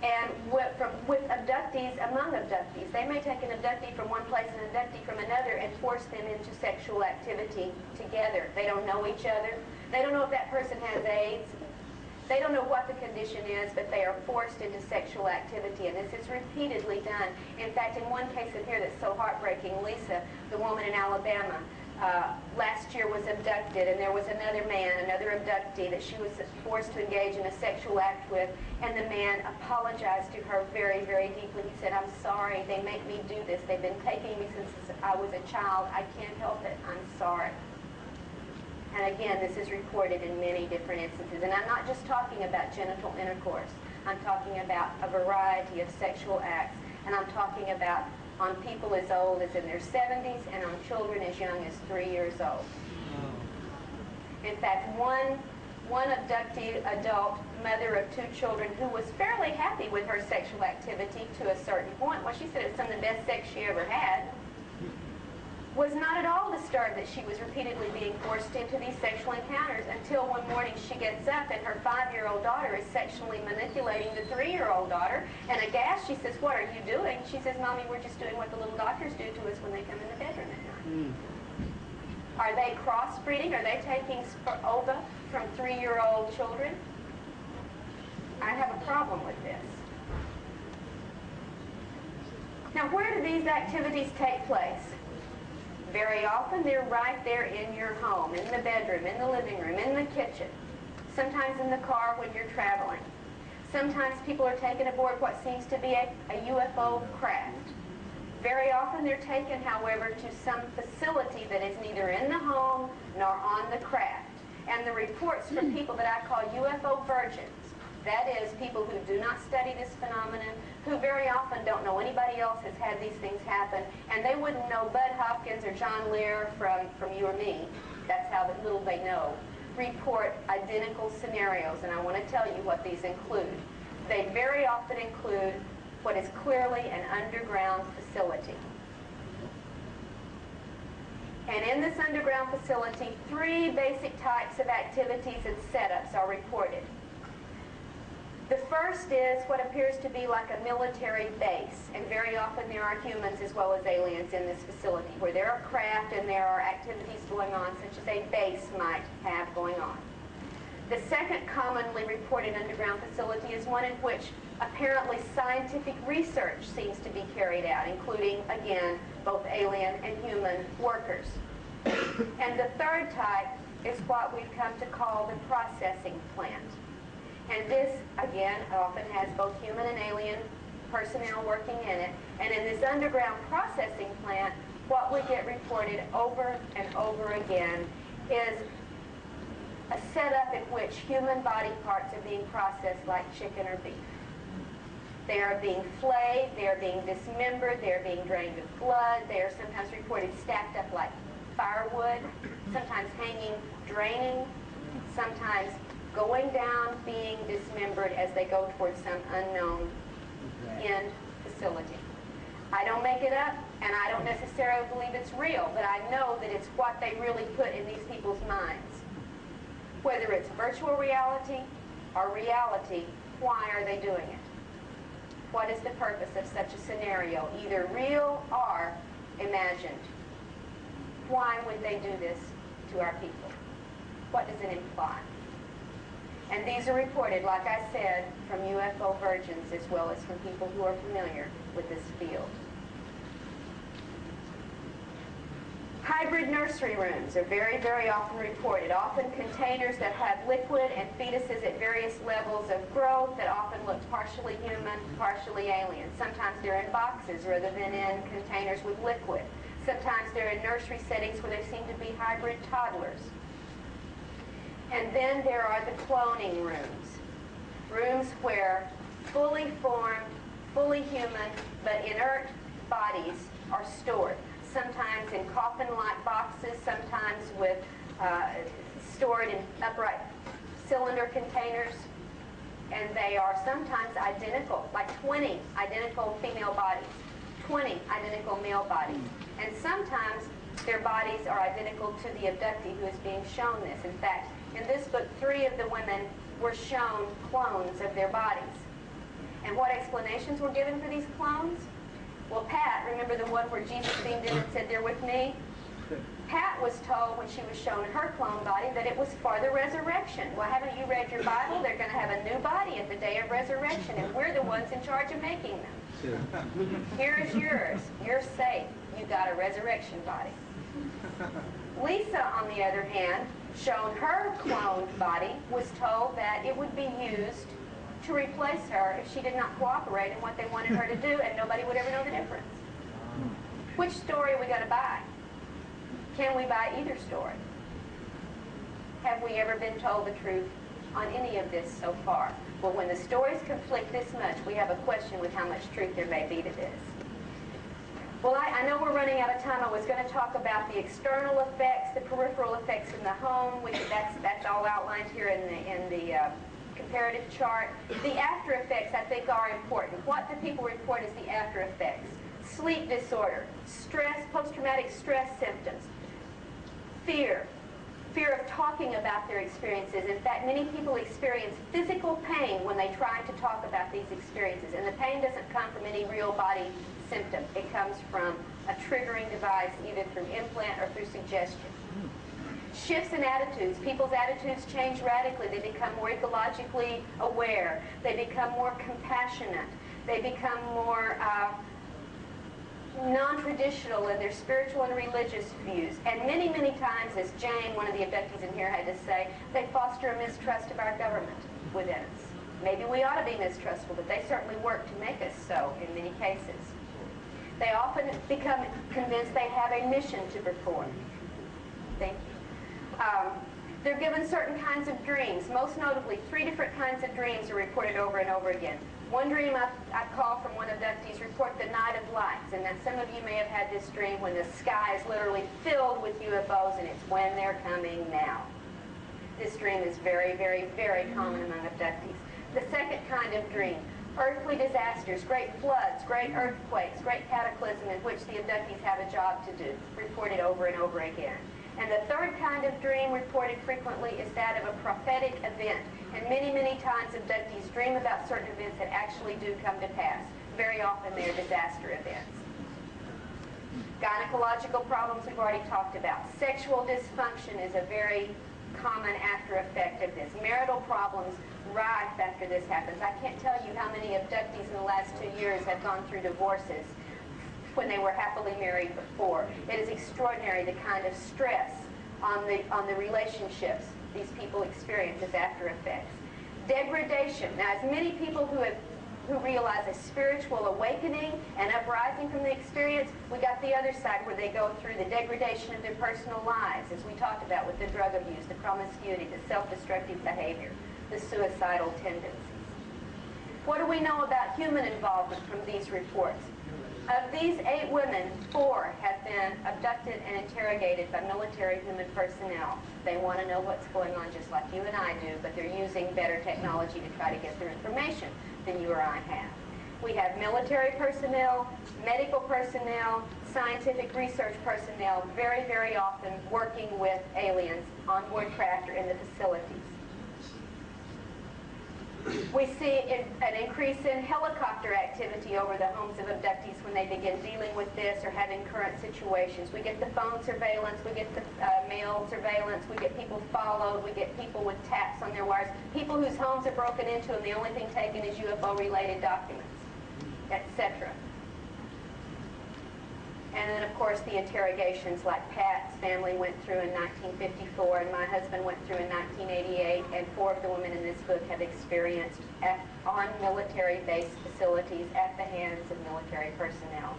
and with abductees among abductees. They may take an abductee from one place and an abductee from another and force them into sexual activity together. They don't know each other. They don't know if that person has AIDS. They don't know what the condition is, but they are forced into sexual activity, and this is repeatedly done. In fact, in one case in here that's so heartbreaking, Lisa, the woman in Alabama, last year was abducted, and there was another man, another abductee, that she was forced to engage in a sexual act with, and the man apologized to her very, very deeply. He said, "I'm sorry, they make me do this. They've been taking me since I was a child. I can't help it. I'm sorry." And again, this is reported in many different instances. And I'm not just talking about genital intercourse. I'm talking about a variety of sexual acts. And I'm talking about on people as old as in their 70s and on children as young as 3 years old. In fact, one abductee adult mother of 2 children who was fairly happy with her sexual activity to a certain point, well, she said it was some of the best sex she ever had, was not at all disturbed that she was repeatedly being forced into these sexual encounters until one morning she gets up and her 5-year-old daughter is sexually manipulating the 3-year-old daughter, and aghast she says, "What are you doing?" She says, "Mommy, we're just doing what the little doctors do to us when they come in the bedroom at night." Are they crossbreeding? Are they taking ova from 3-year-old children? I have a problem with this. Now, where do these activities take place? Very often they're right there in your home, in the bedroom, in the living room, in the kitchen, sometimes in the car when you're traveling. Sometimes people are taken aboard what seems to be a UFO craft. Very often they're taken, however, to some facility that is neither in the home nor on the craft. And the reports from people that I call UFO virgins, that is, people who do not study this phenomenon, who very often don't know anybody else has had these things happen, and they wouldn't know Bud Hopkins or John Lear from you or me. That's how little they know. Report identical scenarios, and I want to tell you what these include. They very often include what is clearly an underground facility. And in this underground facility, 3 basic types of activities and setups are reported. The first is what appears to be like a military base, and very often there are humans as well as aliens in this facility, where there are craft and there are activities going on, such as a base might have going on. The second commonly reported underground facility is one in which apparently scientific research seems to be carried out, including, again, both alien and human workers. And the third type is what we've come to call the processing plant. And this, again, often has both human and alien personnel working in it. And in this underground processing plant, what we get reported over and over again is a setup in which human body parts are being processed like chicken or beef. They are being flayed, they are being dismembered, they are being drained of blood, they are sometimes reported stacked up like firewood, sometimes hanging, draining, sometimes going down, being dismembered as they go towards some unknown end facility. I don't make it up, and I don't necessarily believe it's real, but I know that it's what they really put in these people's minds. Whether it's virtual reality or reality, why are they doing it? What is the purpose of such a scenario, either real or imagined? Why would they do this to our people? What does it imply? And these are reported, like I said, from UFO virgins as well as from people who are familiar with this field. Hybrid nursery rooms are very, very often reported, often containers that have liquid and fetuses at various levels of growth that often look partially human, partially alien. Sometimes they're in boxes rather than in containers with liquid. Sometimes they're in nursery settings where they seem to be hybrid toddlers. And then there are the cloning rooms, rooms where fully formed, fully human, but inert bodies are stored. Sometimes in coffin-like boxes, sometimes with stored in upright cylinder containers, and they are sometimes identical, like 20 identical female bodies, 20 identical male bodies, and sometimes their bodies are identical to the abductee who is being shown this. In fact, in this book, 3 of the women were shown clones of their bodies. And what explanations were given for these clones? Well, Pat, remember the one where Jesus beamed in and said, "They're with me"? Pat was told when she was shown her clone body that it was for the resurrection. Well, haven't you read your Bible? They're going to have a new body at the day of resurrection, and we're the ones in charge of making them. Here is yours. You're safe. You got a resurrection body. Lisa, on the other hand, shown her cloned body, was told that it would be used to replace her if she did not cooperate in what they wanted her to do, and nobody would ever know the difference. Which story are we going to buy? Can we buy either story? Have we ever been told the truth on any of this so far? Well, when the stories conflict this much, we have a question with how much truth there may be to this. Well, I know we're running out of time. I was going to talk about the external effects, the peripheral effects in the home, which that's all outlined here in the comparative chart. The after effects, I think, are important. What do people report as the after effects? Sleep disorder, stress, post-traumatic stress symptoms, fear of talking about their experiences. In fact, many people experience physical pain when they try to talk about these experiences, and the pain doesn't come from any real body symptom. It comes from a triggering device, either through implant or through suggestion. Shifts in attitudes. People's attitudes change radically. They become more ecologically aware. They become more compassionate. They become more non-traditional in their spiritual and religious views. And many, many times, as Jane, one of the abductees in here, had to say, they foster a mistrust of our government within us. Maybe we ought to be mistrustful, but they certainly work to make us so in many cases. They often become convinced they have a mission to perform. Thank you. They're given certain kinds of dreams. Most notably, 3 different kinds of dreams are reported over and over again. One dream I call from one abductees report the night of lights, and that some of you may have had this dream when the sky is literally filled with UFOs, and it's when they're coming now. This dream is very, very, very common among abductees. The second kind of dream, Earthly disasters, great floods, great earthquakes, great cataclysm in which the abductees have a job to do, reported over and over again. And the third kind of dream reported frequently is that of a prophetic event. And many, many times abductees dream about certain events that actually do come to pass. Very often they are disaster events. Gynecological problems we've already talked about. Sexual dysfunction is a very common after effect of this. Marital problems rife after this happens. I can't tell you how many abductees in the last 2 years have gone through divorces when they were happily married before. It is extraordinary the kind of stress on the relationships these people experience as after effects. Degradation. Now, as many people who realize a spiritual awakening and uprising from the experience, we got the other side where they go through the degradation of their personal lives, as we talked about with the drug abuse, the promiscuity, the self-destructive behavior, the suicidal tendencies. What do we know about human involvement from these reports? Of these 8 women, 4 have been abducted and interrogated by military human personnel. They want to know what's going on just like you and I do, but they're using better technology to try to get their information than you or I have. We have military personnel, medical personnel, scientific research personnel, very, very often working with aliens on board craft or in the facilities. We see an increase in helicopter activity over the homes of abductees when they begin dealing with this or having current situations. We get the phone surveillance, we get the mail surveillance, we get people followed, we get people with taps on their wires, people whose homes are broken into and the only thing taken is UFO-related documents, etc. And then, of course, the interrogations like Pat's family went through in 1954 and my husband went through in 1988, and 4 of the women in this book have experienced on military-based facilities at the hands of military personnel.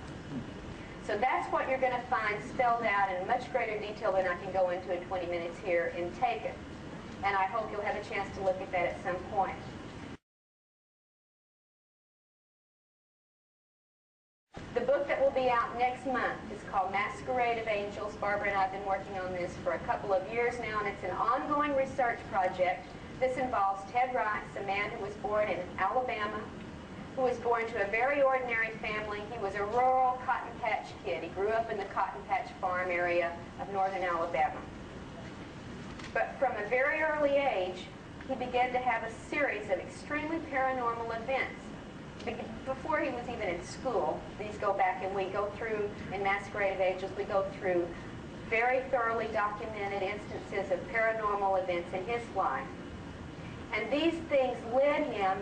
So that's what you're going to find spelled out in much greater detail than I can go into in 20 minutes here in Taken. And I hope you'll have a chance to look at that at some point. The book that will be out next month is called Masquerade of Angels. Barbara and I have been working on this for a couple of years now, and it's an ongoing research project. This involves Ted Rice, a man who was born in Alabama, who was born to a very ordinary family. He was a rural cotton patch kid. He grew up in the cotton patch farm area of northern Alabama. But from a very early age, he began to have a series of extremely paranormal events. Before he was even in school, these go back, and we go through, in Masquerade of Angels, we go through very thoroughly documented instances of paranormal events in his life. And these things led him,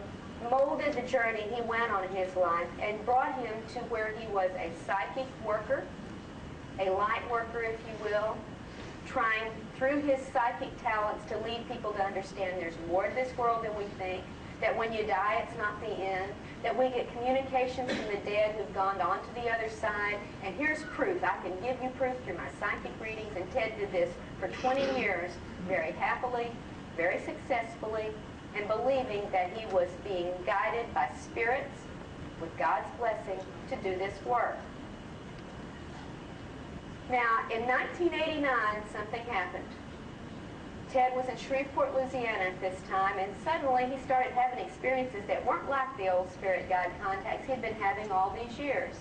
molded the journey he went on in his life, and brought him to where he was a psychic worker, a light worker, if you will, trying through his psychic talents to lead people to understand there's more to this world than we think, that when you die, it's not the end, that we get communications from the dead who've gone on to the other side, and here's proof. I can give you proof through my psychic readings, and Ted did this for 20 years, very happily, very successfully, and believing that he was being guided by spirits, with God's blessing, to do this work. Now, in 1989, something happened. Ted was in Shreveport, Louisiana at this time, and suddenly he started having experiences that weren't like the old spirit guide contacts he'd been having all these years.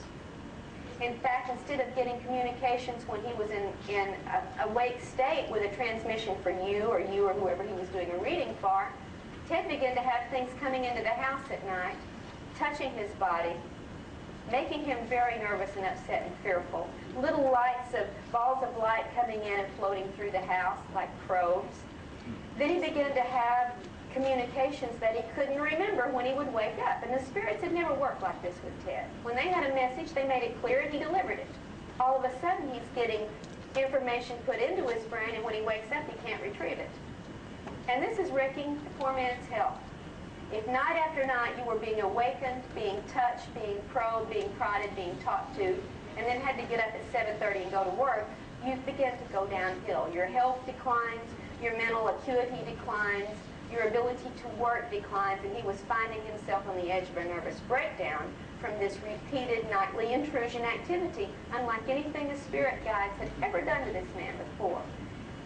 In fact, instead of getting communications when he was in a awake state with a transmission for you or whoever he was doing a reading for, Ted began to have things coming into the house at night, touching his body, making him very nervous and upset and fearful. Little lights of balls of light coming in and floating through the house like probes. Then he began to have communications that he couldn't remember when he would wake up. And the spirits had never worked like this with Ted. When they had a message, they made it clear and he delivered it. All of a sudden, he's getting information put into his brain, and when he wakes up, he can't retrieve it. And this is wrecking the poor man's health. If night after night you were being awakened, being touched, being probed, being prodded, being talked to, and then had to get up at 7:30 and go to work, you begin to go downhill. Your health declines, your mental acuity declines, your ability to work declines, and he was finding himself on the edge of a nervous breakdown from this repeated nightly intrusion activity, unlike anything the spirit guides had ever done to this man before.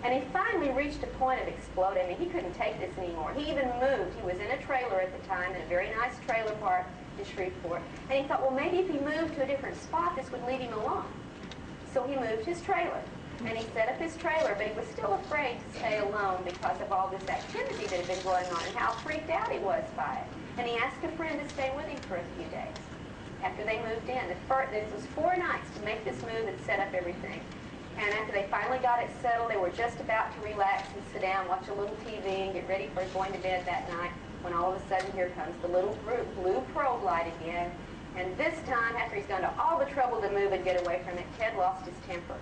And he finally reached a point of exploding. I mean, he couldn't take this anymore. He even moved. He was in a trailer at the time, in a very nice trailer park in Shreveport. And he thought, well, maybe if he moved to a different spot, this would leave him alone. So he moved his trailer. And he set up his trailer, but he was still afraid to stay alone because of all this activity that had been going on and how freaked out he was by it. And he asked a friend to stay with him for a few days after they moved in. This was 4 nights to make this move and set up everything. And after they finally got it settled, they were just about to relax and sit down, watch a little TV, and get ready for going to bed that night, when all of a sudden here comes the little blue probe light again. And this time, after he's gone to all the trouble to move and get away from it, Ted lost his temper.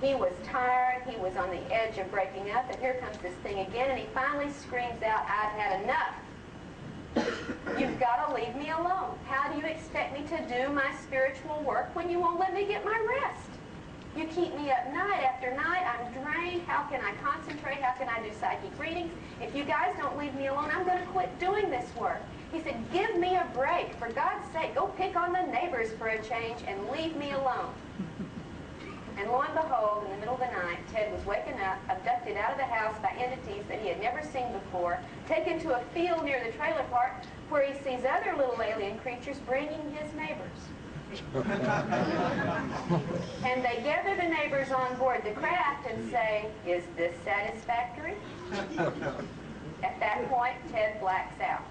He was tired, he was on the edge of breaking up, and here comes this thing again, and he finally screams out, "I've had enough. You've got to leave me alone. How do you expect me to do my spiritual work when you won't let me get my rest? You keep me up night after night. I'm drained. How can I concentrate? How can I do psychic readings? If you guys don't leave me alone, I'm going to quit doing this work." He said, "Give me a break. For God's sake, go pick on the neighbors for a change and leave me alone." And lo and behold, in the middle of the night, Ted was waken up, abducted out of the house by entities that he had never seen before, taken to a field near the trailer park where he sees other little alien creatures bringing his neighbors. And they gather the neighbors on board the craft and say, "Is this satisfactory?" At that point, Ted blacks out.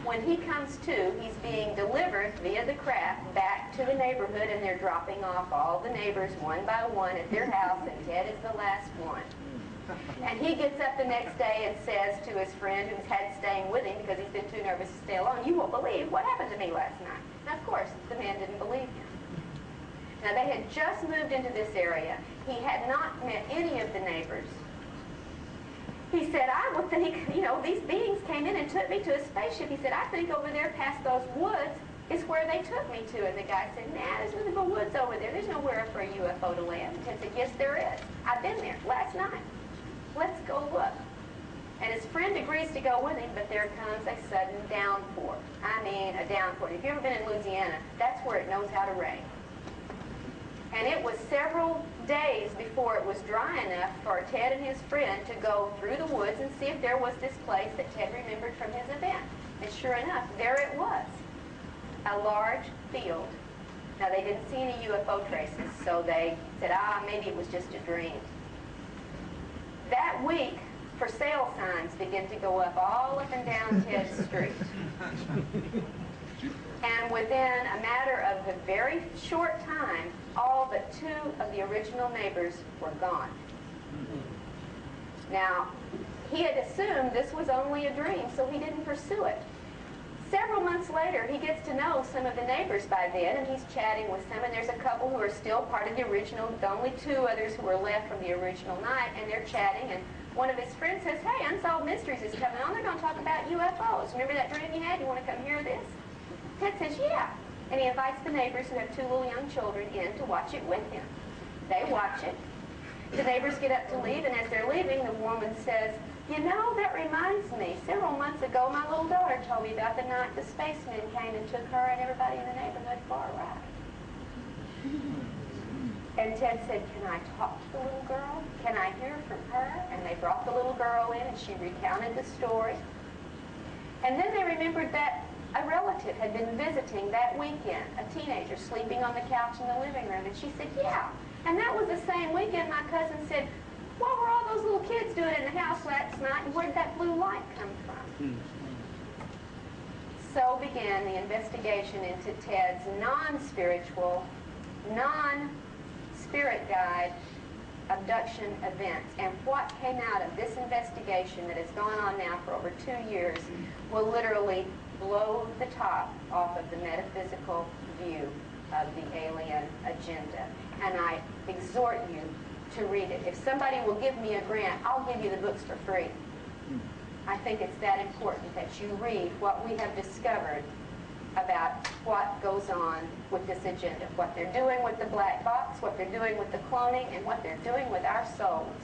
When he comes to, he's being delivered via the craft back to the neighborhood, and they're dropping off all the neighbors one by one at their house, and Ted is the last one. And he gets up the next day and says to his friend who's had staying with him because he's been too nervous to stay alone, "You won't believe what happened to me last night." Now, of course, the man didn't believe him. Now, they had just moved into this area. He had not met any of the neighbors. He said, "I would think, you know, these beings came in and took me to a spaceship." He said, "I think over there past those woods is where they took me to." And the guy said, "Nah, there's nothing but woods over there. There's nowhere for a UFO to land." And Ted said, "Yes, there is. I've been there last night. Let's go look." And his friend agrees to go with him, but there comes a sudden downpour. I mean, a downpour. If you've ever been in Louisiana, that's where it knows how to rain. And it was several days before it was dry enough for Ted and his friend to go through the woods and see if there was this place that Ted remembered from his event. And sure enough, there it was. A large field. Now, they didn't see any UFO traces, so they said, maybe it was just a dream. That week, for sale signs began to go up all up and down Ted's street. And within a matter of a very short time, all but 2 of the original neighbors were gone. Now, he had assumed this was only a dream, so he didn't pursue it. Several months later, he gets to know some of the neighbors by then, and he's chatting with some, and there's a couple who are still part of the original, the only 2 others who were left from the original night, and they're chatting, and one of his friends says, "Hey, Unsolved Mysteries is coming on. They're going to talk about UFOs. Remember that dream you had? You want to come hear this?" Ted says, "Yeah." And he invites the neighbors who have 2 little young children in to watch it with him. They watch it. The neighbors get up to leave, and as they're leaving, the woman says, "You know, that reminds me. Several months ago, my little daughter told me about the night the spacemen came and took her and everybody in the neighborhood for a ride." And Ted said, "Can I talk to the little girl? Can I hear from her?" And they brought the little girl in, and she recounted the story. And then they remembered that a relative had been visiting that weekend, a teenager sleeping on the couch in the living room. And she said, "Yeah, and that was the same weekend my cousin said, what were all those little kids doing in the house last night, and where did that blue light come from?" So began the investigation into Ted's non-spiritual, non-spirit guide abduction events. And what came out of this investigation that has gone on now for over 2 years will literally blow the top off of the metaphysical view of the alien agenda. And I exhort you to read it. If somebody will give me a grant, I'll give you the books for free. I think it's that important that you read what we have discovered about what goes on with this agenda, what they're doing with the black box, what they're doing with the cloning, and what they're doing with our souls.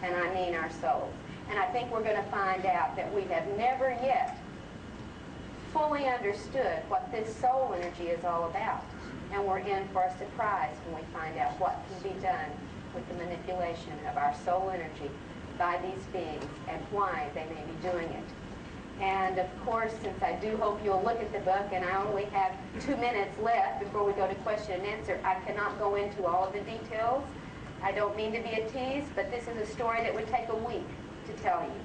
And I mean our souls. And I think we're going to find out that we have never yet fully understood what this soul energy is all about. And we're in for a surprise when we find out what can be done with the manipulation of our soul energy by these beings and why they may be doing it. And of course, since I do hope you'll look at the book, and I only have 2 minutes left before we go to question and answer, I cannot go into all of the details. I don't mean to be a tease, but this is a story that would take a week to tell you.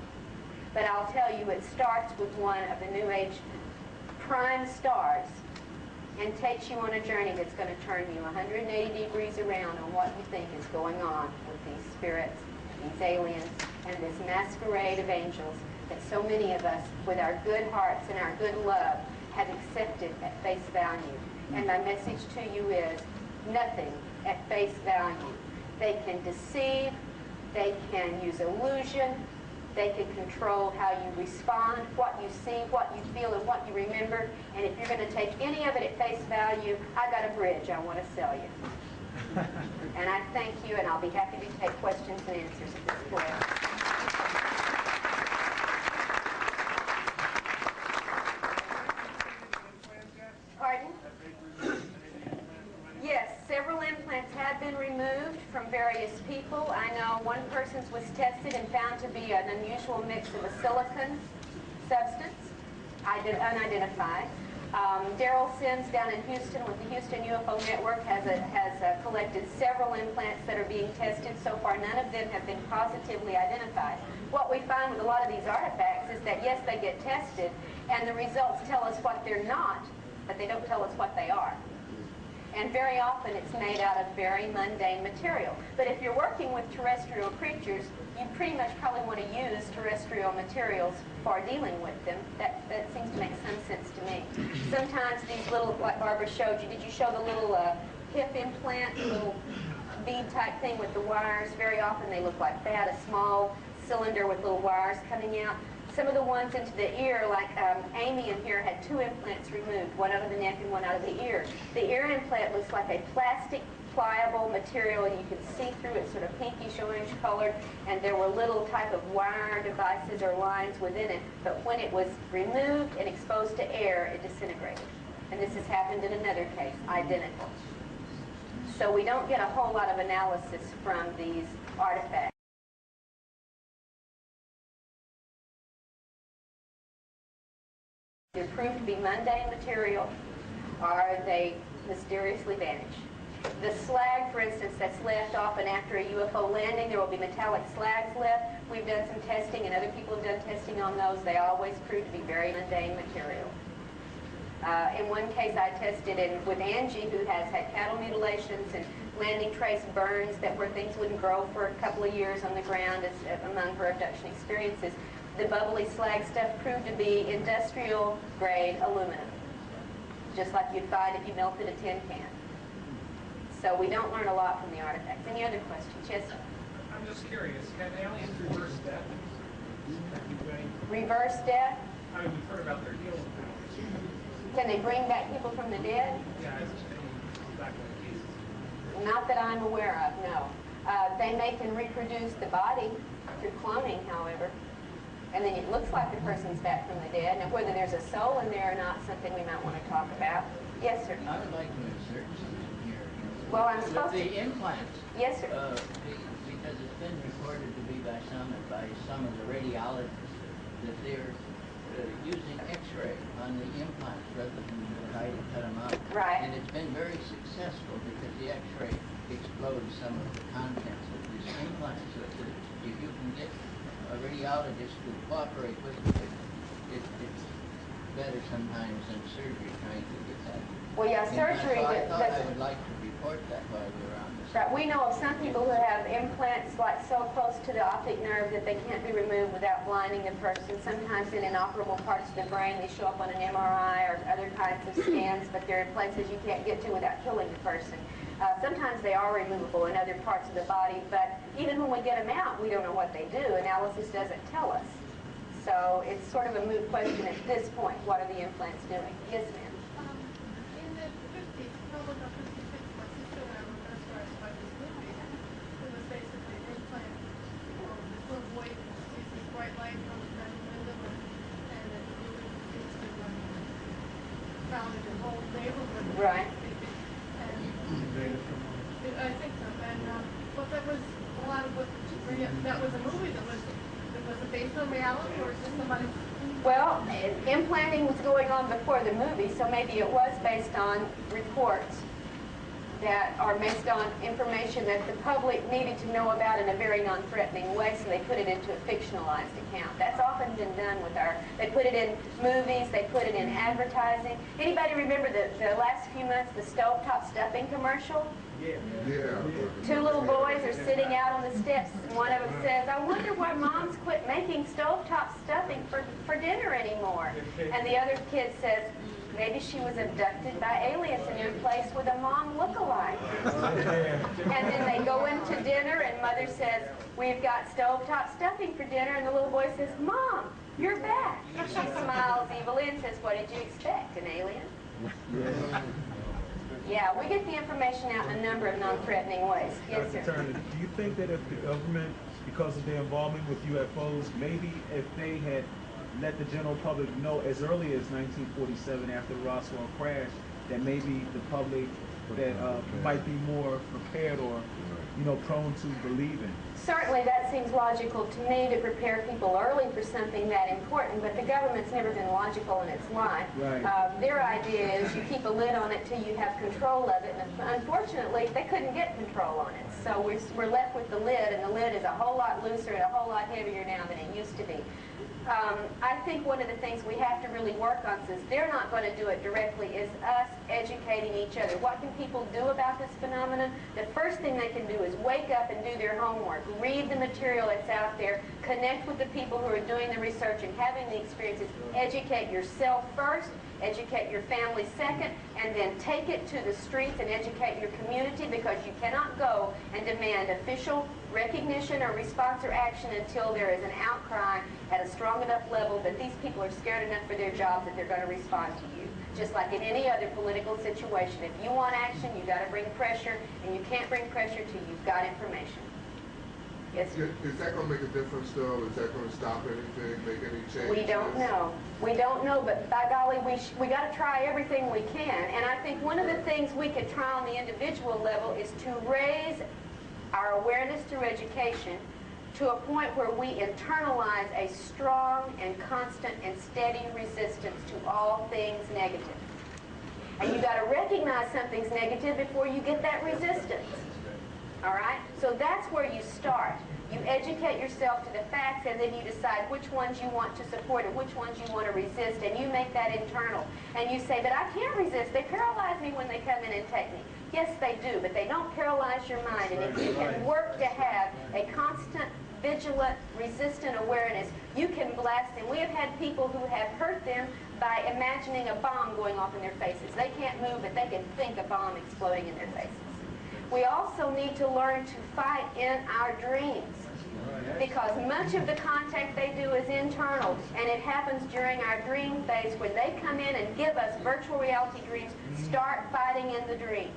But I'll tell you, it starts with one of the New Age prime stars and takes you on a journey that's going to turn you 180 degrees around on what you think is going on with these spirits, these aliens, and this masquerade of angels that so many of us, with our good hearts and our good love, have accepted at face value. And my message to you is nothing at face value. They can deceive, they can use illusion, they can control how you respond, what you see, what you feel, and what you remember. And if you're going to take any of it at face value, I got a bridge I want to sell you. And I thank you, and I'll be happy to take questions and answers at this point. Pardon? Yes, several implants have been removed from various people. I know one person's was tested and found to be an unusual mix of a silicon substance, unidentified. Daryl Sims down in Houston with the Houston UFO Network has collected several implants that are being tested. So far, none of them have been positively identified. What we find with a lot of these artifacts is that, yes, they get tested, and the results tell us what they're not, but they don't tell us what they are. And very often it's made out of very mundane material. But if you're working with terrestrial creatures, you pretty much probably want to use terrestrial materials for dealing with them. That seems to make some sense to me. Sometimes these little, like Barbara showed you, did you show the little hip implant, little bead type thing with the wires? Very often they look like that, a small cylinder with little wires coming out. Some of the ones into the ear, like Amy in here had 2 implants removed, one out of the neck and one out of the ear. The ear implant looks like a plastic, pliable material, and you can see through it, sort of pinkish orange colored, and there were little type of wire devices or lines within it, but when it was removed and exposed to air, it disintegrated. And this has happened in another case, identical. So we don't get a whole lot of analysis from these artifacts. They're proved to be mundane material, or they mysteriously vanish. The slag, for instance, that's left often after a UFO landing, there will be metallic slags left. We've done some testing, and other people have done testing on those. They always prove to be very mundane material. In one case, I tested it with Angie, who has had cattle mutilations and landing trace burns that where things wouldn't grow for a couple of years on the ground among her abduction experiences. The bubbly slag stuff proved to be industrial grade aluminum, just like you'd find if you melted a tin can. So we don't learn a lot from the artifacts. Any other questions? Yes, sir? I'm just curious, can aliens reverse death? Reverse death? I mean, we've heard about their healing powers. Can they bring back people from the dead? Yeah, it's back in the cases. Not that I'm aware of, no. They can reproduce the body through cloning, however. And then it looks like the person's back from the dead. Now, whether there's a soul in there or not, something we might want to talk about. Yes, sir? I would like to insert something here. Well, I'm supposed to. The implants. Yes, sir. Because it's been reported to be by some of the radiologists that they're using X-ray on the implants rather than try to cut them out. Right. And it's been very successful because the X-ray explodes some of the contents of these implants. So if you can get a radiologist to cooperate with it, it's better sometimes than surgery trying to get that. Well, yeah, surgery. So I thought I would like to report that while we're on this. Right. We know of some people who have implants like so close to the optic nerve that they can't be removed without blinding the person. Sometimes in inoperable parts of the brain, they show up on an MRI or other kinds of scans, but they're in places you can't get to without killing the person. Sometimes they are removable in other parts of the body, but even when we get them out, we don't know what they do. Analysis doesn't tell us. So it's sort of a moot question at this point. What are the implants doing? Yes, ma'am. In the 50s, probably about 56, my sister and I were mesmerized by this movie. It was basically an implant. This little boy sees this bright light from the bedroom window, and it really seems to found in the whole neighborhood. Right. And I think so. And Well, that was a lot of what you bring up. That was a movie that was it based on reality, or is this somebody? Well, implanting was going on before the movie, so maybe it was based on reports that are based on information that the public needed to know about in a very non-threatening way, so they put it into a fictionalized account. That's often been done with they put it in movies, they put it in advertising. Anybody remember the last few months, the stovetop stuffing commercial? Yeah. Two little boys are sitting out on the steps, and one of them says, "I wonder why moms quit making stovetop stuffing for dinner anymore." And the other kid says, "Maybe she was abducted by aliens and replaced with a mom look-alike." And then they go into dinner, and mother says, "We've got stovetop stuffing for dinner," and the little boy says, "Mom, you're back." She smiles evilly and says, "What did you expect, an alien?" Yeah, we get the information out in a number of non-threatening ways. Yes, sir. Dr. Turner, do you think that if the government, because of their involvement with UFOs, maybe if they had let the general public know as early as 1947 after the Roswell crash, that maybe the public that might be more prepared or, prone to believing? Certainly that seems logical to me, to prepare people early for something that important, but the government's never been logical in its life. Right. Their idea is you keep a lid on it till you have control of it, and unfortunately they couldn't get control on it. So we're left with the lid, and the lid is a whole lot looser and a whole lot heavier now than it used to be. I think one of the things we have to really work on, since they're not going to do it directly, is us educating each other. What can people do about this phenomenon? The first thing they can do is wake up and do their homework. Read the material that's out there. Connect with the people who are doing the research and having the experiences. Educate yourself first. Educate your family second, and then take it to the streets and educate your community, because you cannot go and demand official recognition or response or action until there is an outcry at a strong enough level that these people are scared enough for their jobs that they're going to respond to you. Just like in any other political situation, if you want action, you've got to bring pressure, and you can't bring pressure till you've got information. Yes, sir. Is that going to make a difference, though? Is that going to stop anything, make any changes? We don't know. We don't know, but by golly, we got to try everything we can. And I think one of the things we could try on the individual level is to raise our awareness through education to a point where we internalize a strong and constant and steady resistance to all things negative. And you got to recognize something's negative before you get that resistance. All right? So that's where you start. You educate yourself to the facts, and then you decide which ones you want to support and which ones you want to resist, and you make that internal. And you say, "But I can't resist. They paralyze me when they come in and take me." Yes, they do, but they don't paralyze your mind. And if you can work to have a constant, vigilant, resistant awareness, you can blast them. We have had people who have hurt them by imagining a bomb going off in their faces. They can't move, but they can think a bomb exploding in their faces. We also need to learn to fight in our dreams, because much of the contact they do is internal, and it happens during our dream phase when they come in and give us virtual reality dreams. Start fighting in the dream.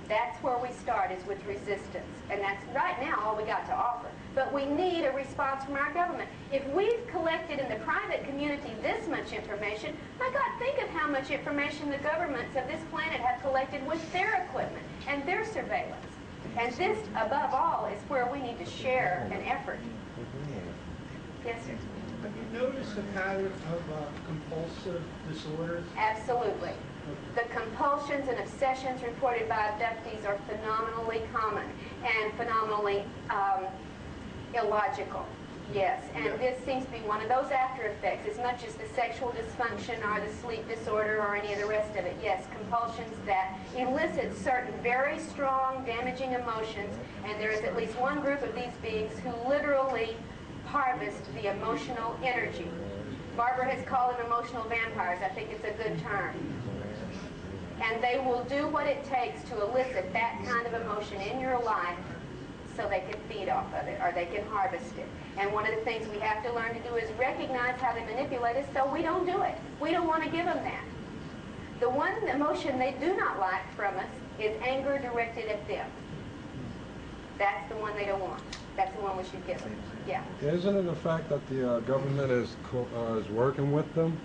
That's where we start, is with resistance. And that's right now all we got to offer. But we need a response from our government. If we've collected in the private community this much information, my God, think of how much information the governments of this planet have collected with their equipment and their surveillance. And this, above all, is where we need to share an effort. Yes, sir? Have you noticed a pattern of compulsive disorders? Absolutely. The compulsions and obsessions reported by abductees are phenomenally common and phenomenally illogical. Yes, and this seems to be one of those after effects, as much as the sexual dysfunction or the sleep disorder or any of the rest of it. Yes, compulsions that elicit certain very strong, damaging emotions, and there is at least one group of these beings who literally harvest the emotional energy. Barbara has called them emotional vampires. I think it's a good term. And they will do what it takes to elicit that kind of emotion in your life so they can feed off of it, or they can harvest it. And one of the things we have to learn to do is recognize how they manipulate us so we don't do it. We don't want to give them that. The one emotion they do not like from us is anger directed at them. That's the one they don't want. That's the one we should give them. Yeah. Isn't it a fact that the government is working with them?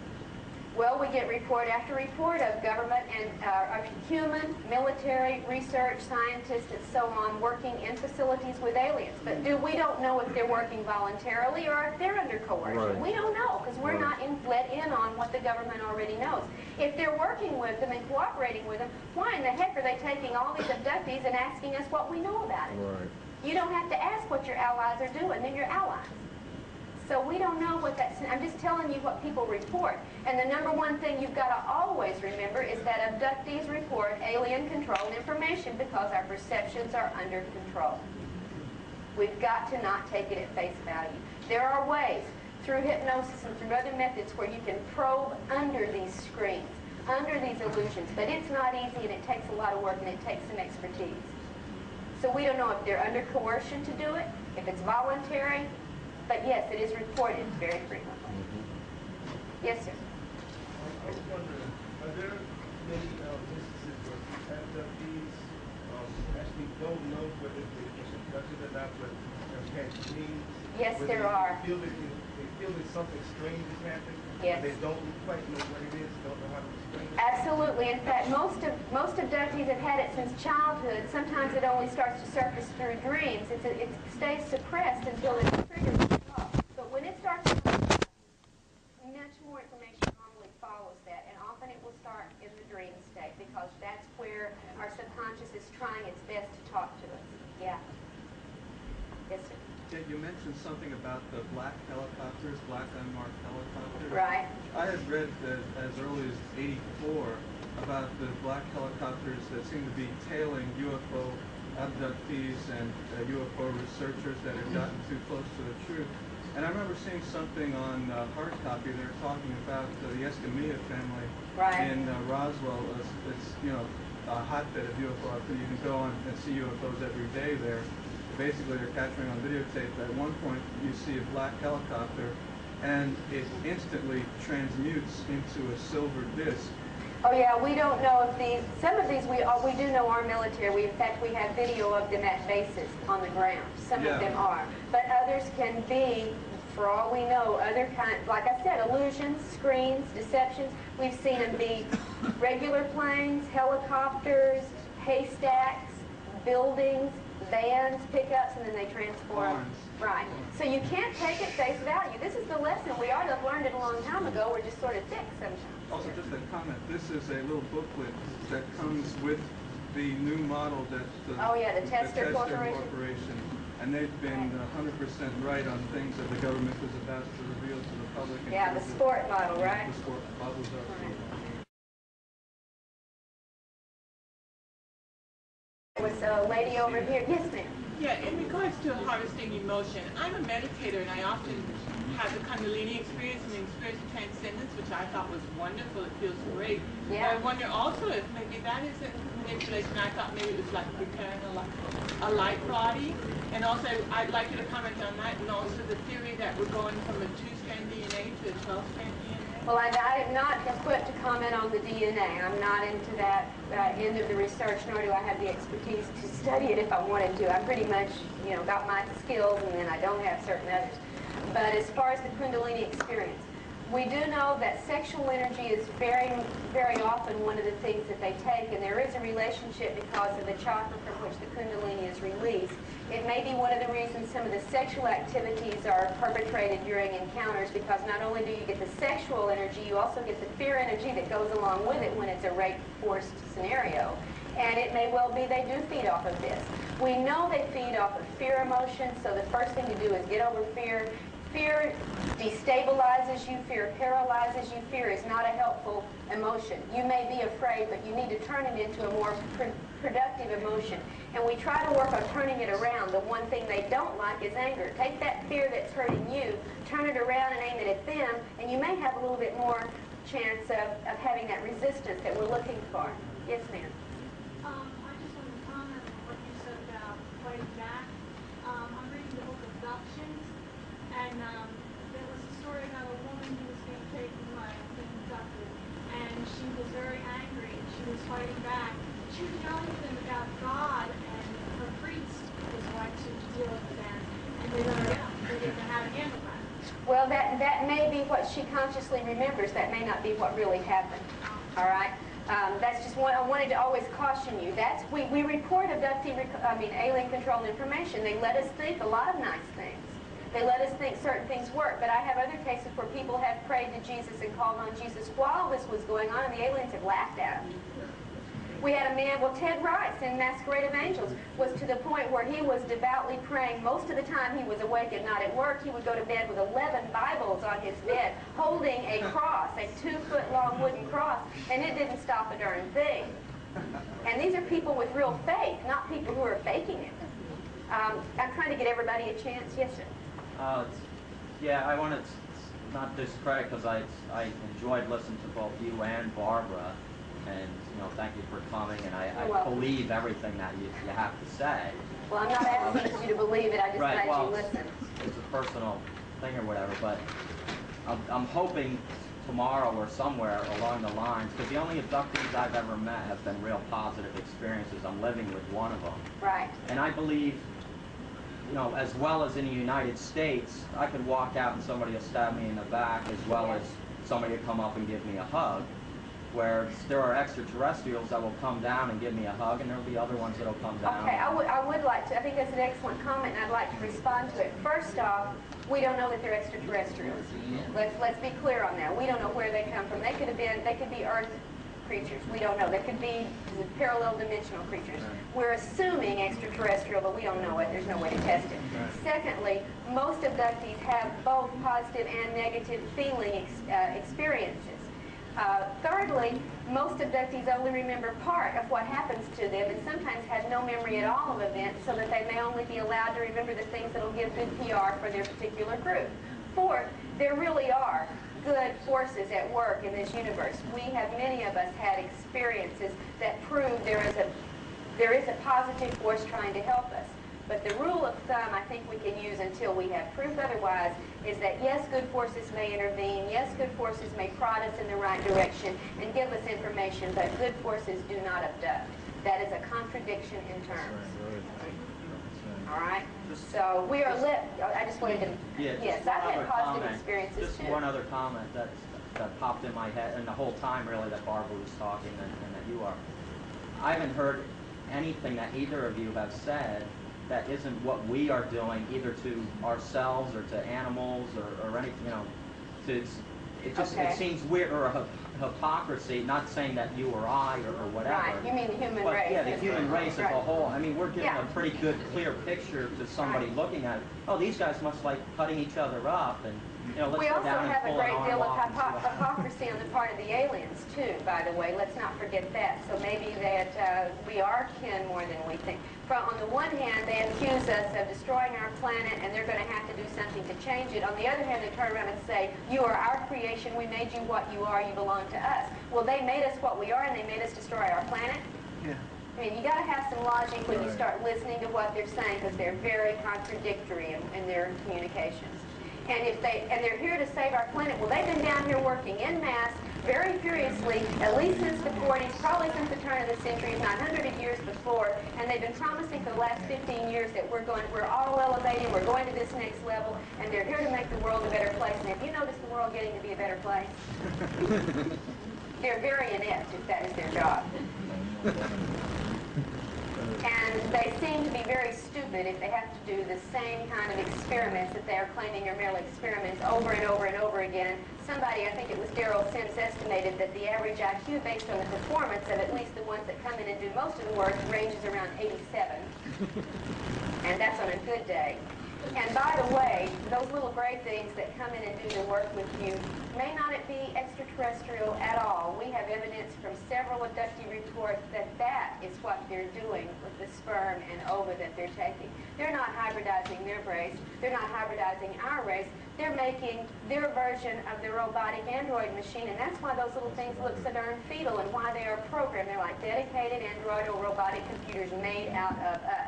Well, we get report after report of government and human, military, research, scientists, and so on working in facilities with aliens. But we don't know if they're working voluntarily or if they're under coercion. Right. We don't know because we're not let in on what the government already knows. If they're working with them and cooperating with them, why in the heck are they taking all these abductees and asking us what we know about it? Right. You don't have to ask what your allies are doing. They're your allies. So we don't know what that's... I'm just telling you what people report. And the number one thing you've got to always remember is that abductees report alien-controlled information because our perceptions are under control. We've got to not take it at face value. There are ways, through hypnosis and through other methods, where you can probe under these screens, under these illusions. But it's not easy, and it takes a lot of work, and it takes some expertise. So we don't know if they're under coercion to do it, if it's voluntary. But yes, it is reported very frequently. Yes, sir. I was wondering, are there many instances where abductees actually don't know whether it's abducted or not, but have had dreams? Yes, there are. They feel that something strange is happening. Yes. They don't quite know what it is, don't know how to explain it. Absolutely. In fact, most abductees have had it since childhood. Sometimes it only starts to surface through dreams. It stays suppressed until it's triggered. But when it starts to much more information normally follows that, and often it will start in the dream state because that's where our subconscious is trying its best to talk to us. Yeah. Yes, sir. Yeah, you mentioned something about the black helicopters, black unmarked helicopters. Right. I had read that as early as '84 about the black helicopters that seem to be tailing UFO abductees and UFO researchers that had gotten too close to the truth. And I remember seeing something on hard copy. They were talking about the Escamilla family in Roswell. It's a hotbed of UFO activity. You can go on and see UFOs every day there. Basically, they're capturing on videotape. At one point, you see a black helicopter, and it instantly transmutes into a silver disc. Oh yeah, we don't know if these. Some of these we do know are military. In fact, we have video of them at bases on the ground. Some of them are, but others can be, for all we know, other kinds. Like I said, illusions, screens, deceptions. We've seen them be regular planes, helicopters, haystacks, buildings, vans, pickups, and then they transform. Right. So you can't take it face value. This is the lesson. We ought to have learned it a long time ago. We're just sort of thick sometimes. Also, just a comment. This is a little booklet that comes with the new model that the Tester Corporation. And they've been 100% right on things that the government is about to reveal to the public. Yeah, the sport model, right? The sport models are. Was a lady over here. Yes, ma'am. Yeah, in regards to harvesting emotion, I'm a meditator and I often have the Kundalini experience and the experience of transcendence, which I thought was wonderful. It feels great. Yeah. But I wonder also if maybe that isn't manipulation. I thought maybe it was like preparing a light body. And also, I'd like you to comment on that, and also the theory that we're going from a 2-strand DNA to a 12-strand DNA. Well, I am not equipped to comment on the DNA. I'm not into that end of the research, nor do I have the expertise to study it if I wanted to. I pretty much, got my skills, and then I don't have certain others. But as far as the Kundalini experience, we do know that sexual energy is very, very often one of the things that they take, and there is a relationship because of the chakra from which the Kundalini is released. It may be one of the reasons some of the sexual activities are perpetrated during encounters, because not only do you get the sexual energy, you also get the fear energy that goes along with it when it's a rape-forced scenario. And it may well be they do feed off of this. We know they feed off of fear emotions, so the first thing to do is get over fear. Fear destabilizes you. Fear paralyzes you. Fear is not a helpful emotion. You may be afraid, but you need to turn it into a more productive emotion. And we try to work on turning it around. The one thing they don't like is anger. Take that fear that's hurting you, turn it around and aim it at them, and you may have a little bit more chance of having that resistance that we're looking for. Yes, ma'am. I just want to comment on what you said about fighting back. I'm reading the book Abductions, and there was a story about a woman who was being taken by abducted, and she was very angry, and she was fighting back. She was yelling at them about God, and her priest was going to deal with them, and they didn't know how to handle that. Well, that may be what she consciously remembers. That may not be what really happened. All right? That's just what I wanted to always caution you. We report alien-controlled information. They let us think a lot of nice things. They let us think certain things work. But I have other cases where people have prayed to Jesus and called on Jesus while this was going on, and the aliens have laughed at them. We had a man, well, Ted Rice in Masquerade of Angels was to the point where he was devoutly praying. Most of the time he was awake and not at work. He would go to bed with 11 Bibles on his bed, holding a cross, a 2-foot-long wooden cross, and it didn't stop a darn thing. And these are people with real faith, not people who are faking it. I'm trying to get everybody a chance. Yes, sir? Yeah, I want to not discredit, because I enjoyed listening to both you and Barbara. And, thank you for coming, and I believe everything that you have to say. Well, I'm not asking you to believe it, I just right, glad you listen. It's a personal thing or whatever, but I'm hoping tomorrow or somewhere along the lines, because the only abductees I've ever met have been real positive experiences. I'm living with one of them. Right. And I believe, as well as in the United States, I could walk out and somebody will stab me in the back, as well as somebody will come up and give me a hug. Where there are extraterrestrials that will come down and give me a hug, and there will be other ones that will come down. Okay, I would like to, I think that's an excellent comment, and I'd like to respond to it. First off, we don't know that they're extraterrestrials. Let's be clear on that. We don't know where they come from. They could be Earth creatures. We don't know. They could be parallel dimensional creatures. We're assuming extraterrestrial, but we don't know it. There's no way to test it. Secondly, most abductees have both positive and negative feeling experiences. Thirdly, most abductees only remember part of what happens to them, and sometimes have no memory at all of events, so that they may only be allowed to remember the things that will give good PR for their particular group. Fourth, there really are good forces at work in this universe. Many of us had experiences that prove there is a positive force trying to help us. But the rule of thumb I think we can use until we have proof otherwise is that yes, good forces may intervene, yes, good forces may prod us in the right direction and give us information, but good forces do not abduct. That is a contradiction in terms. All right? So we are I just wanted to, yes, I've had positive experiences just too. One other comment that popped in my head, and the whole time really that Barbara was talking and that you are. I haven't heard anything that either of you have said that isn't what we are doing, either to ourselves or to animals or anything, it seems weird, or a hypocrisy, not saying that you or I or whatever. Right, you mean the human but, race. Yeah, the human race as a whole. I mean, we're giving a pretty good, clear picture to somebody looking at it. Oh, these guys must like cutting each other up, and let's we go also down and have a pull an great arm deal of off. hypocrisy on the part of the aliens, too, by the way. Let's not forget that. So maybe that we are kin more than we think. On the one hand, they accuse us of destroying our planet, and they're going to have to do something to change it. On the other hand, they turn around and say, you are our creation, we made you what you are, you belong to us. Well, they made us what we are, and they made us destroy our planet? Yeah. I mean, you got to have some logic when you start listening to what they're saying, because they're very contradictory in their communications. And they're here to save our planet. Well, they've been down here working en masse, very furiously, at least since the 40s, probably since the turn of the century, if not hundreds of years before. And they've been promising for the last 15 years that we're all elevating, we're going to this next level, and they're here to make the world a better place. And have you noticed the world getting to be a better place? They're very inept if that is their job. And they seem to be very stupid if they have to do the same kind of experiments that they are claiming are merely experiments over and over and over again. Somebody, I think it was Daryl Sims, estimated that the average IQ based on the performance of at least the ones that come in and do most of the work ranges around 87. And that's on a good day. And by the way, those little gray things that come in and do the work with you may not be extraterrestrial at all. We have evidence from several abductee reports that that is what they're doing with the sperm and ova that they're taking. They're not hybridizing their race. They're not hybridizing our race. They're making their version of the robotic android machine, and that's why those little things look so darn fetal and why they are programmed. They're like dedicated android or robotic computers made out of us.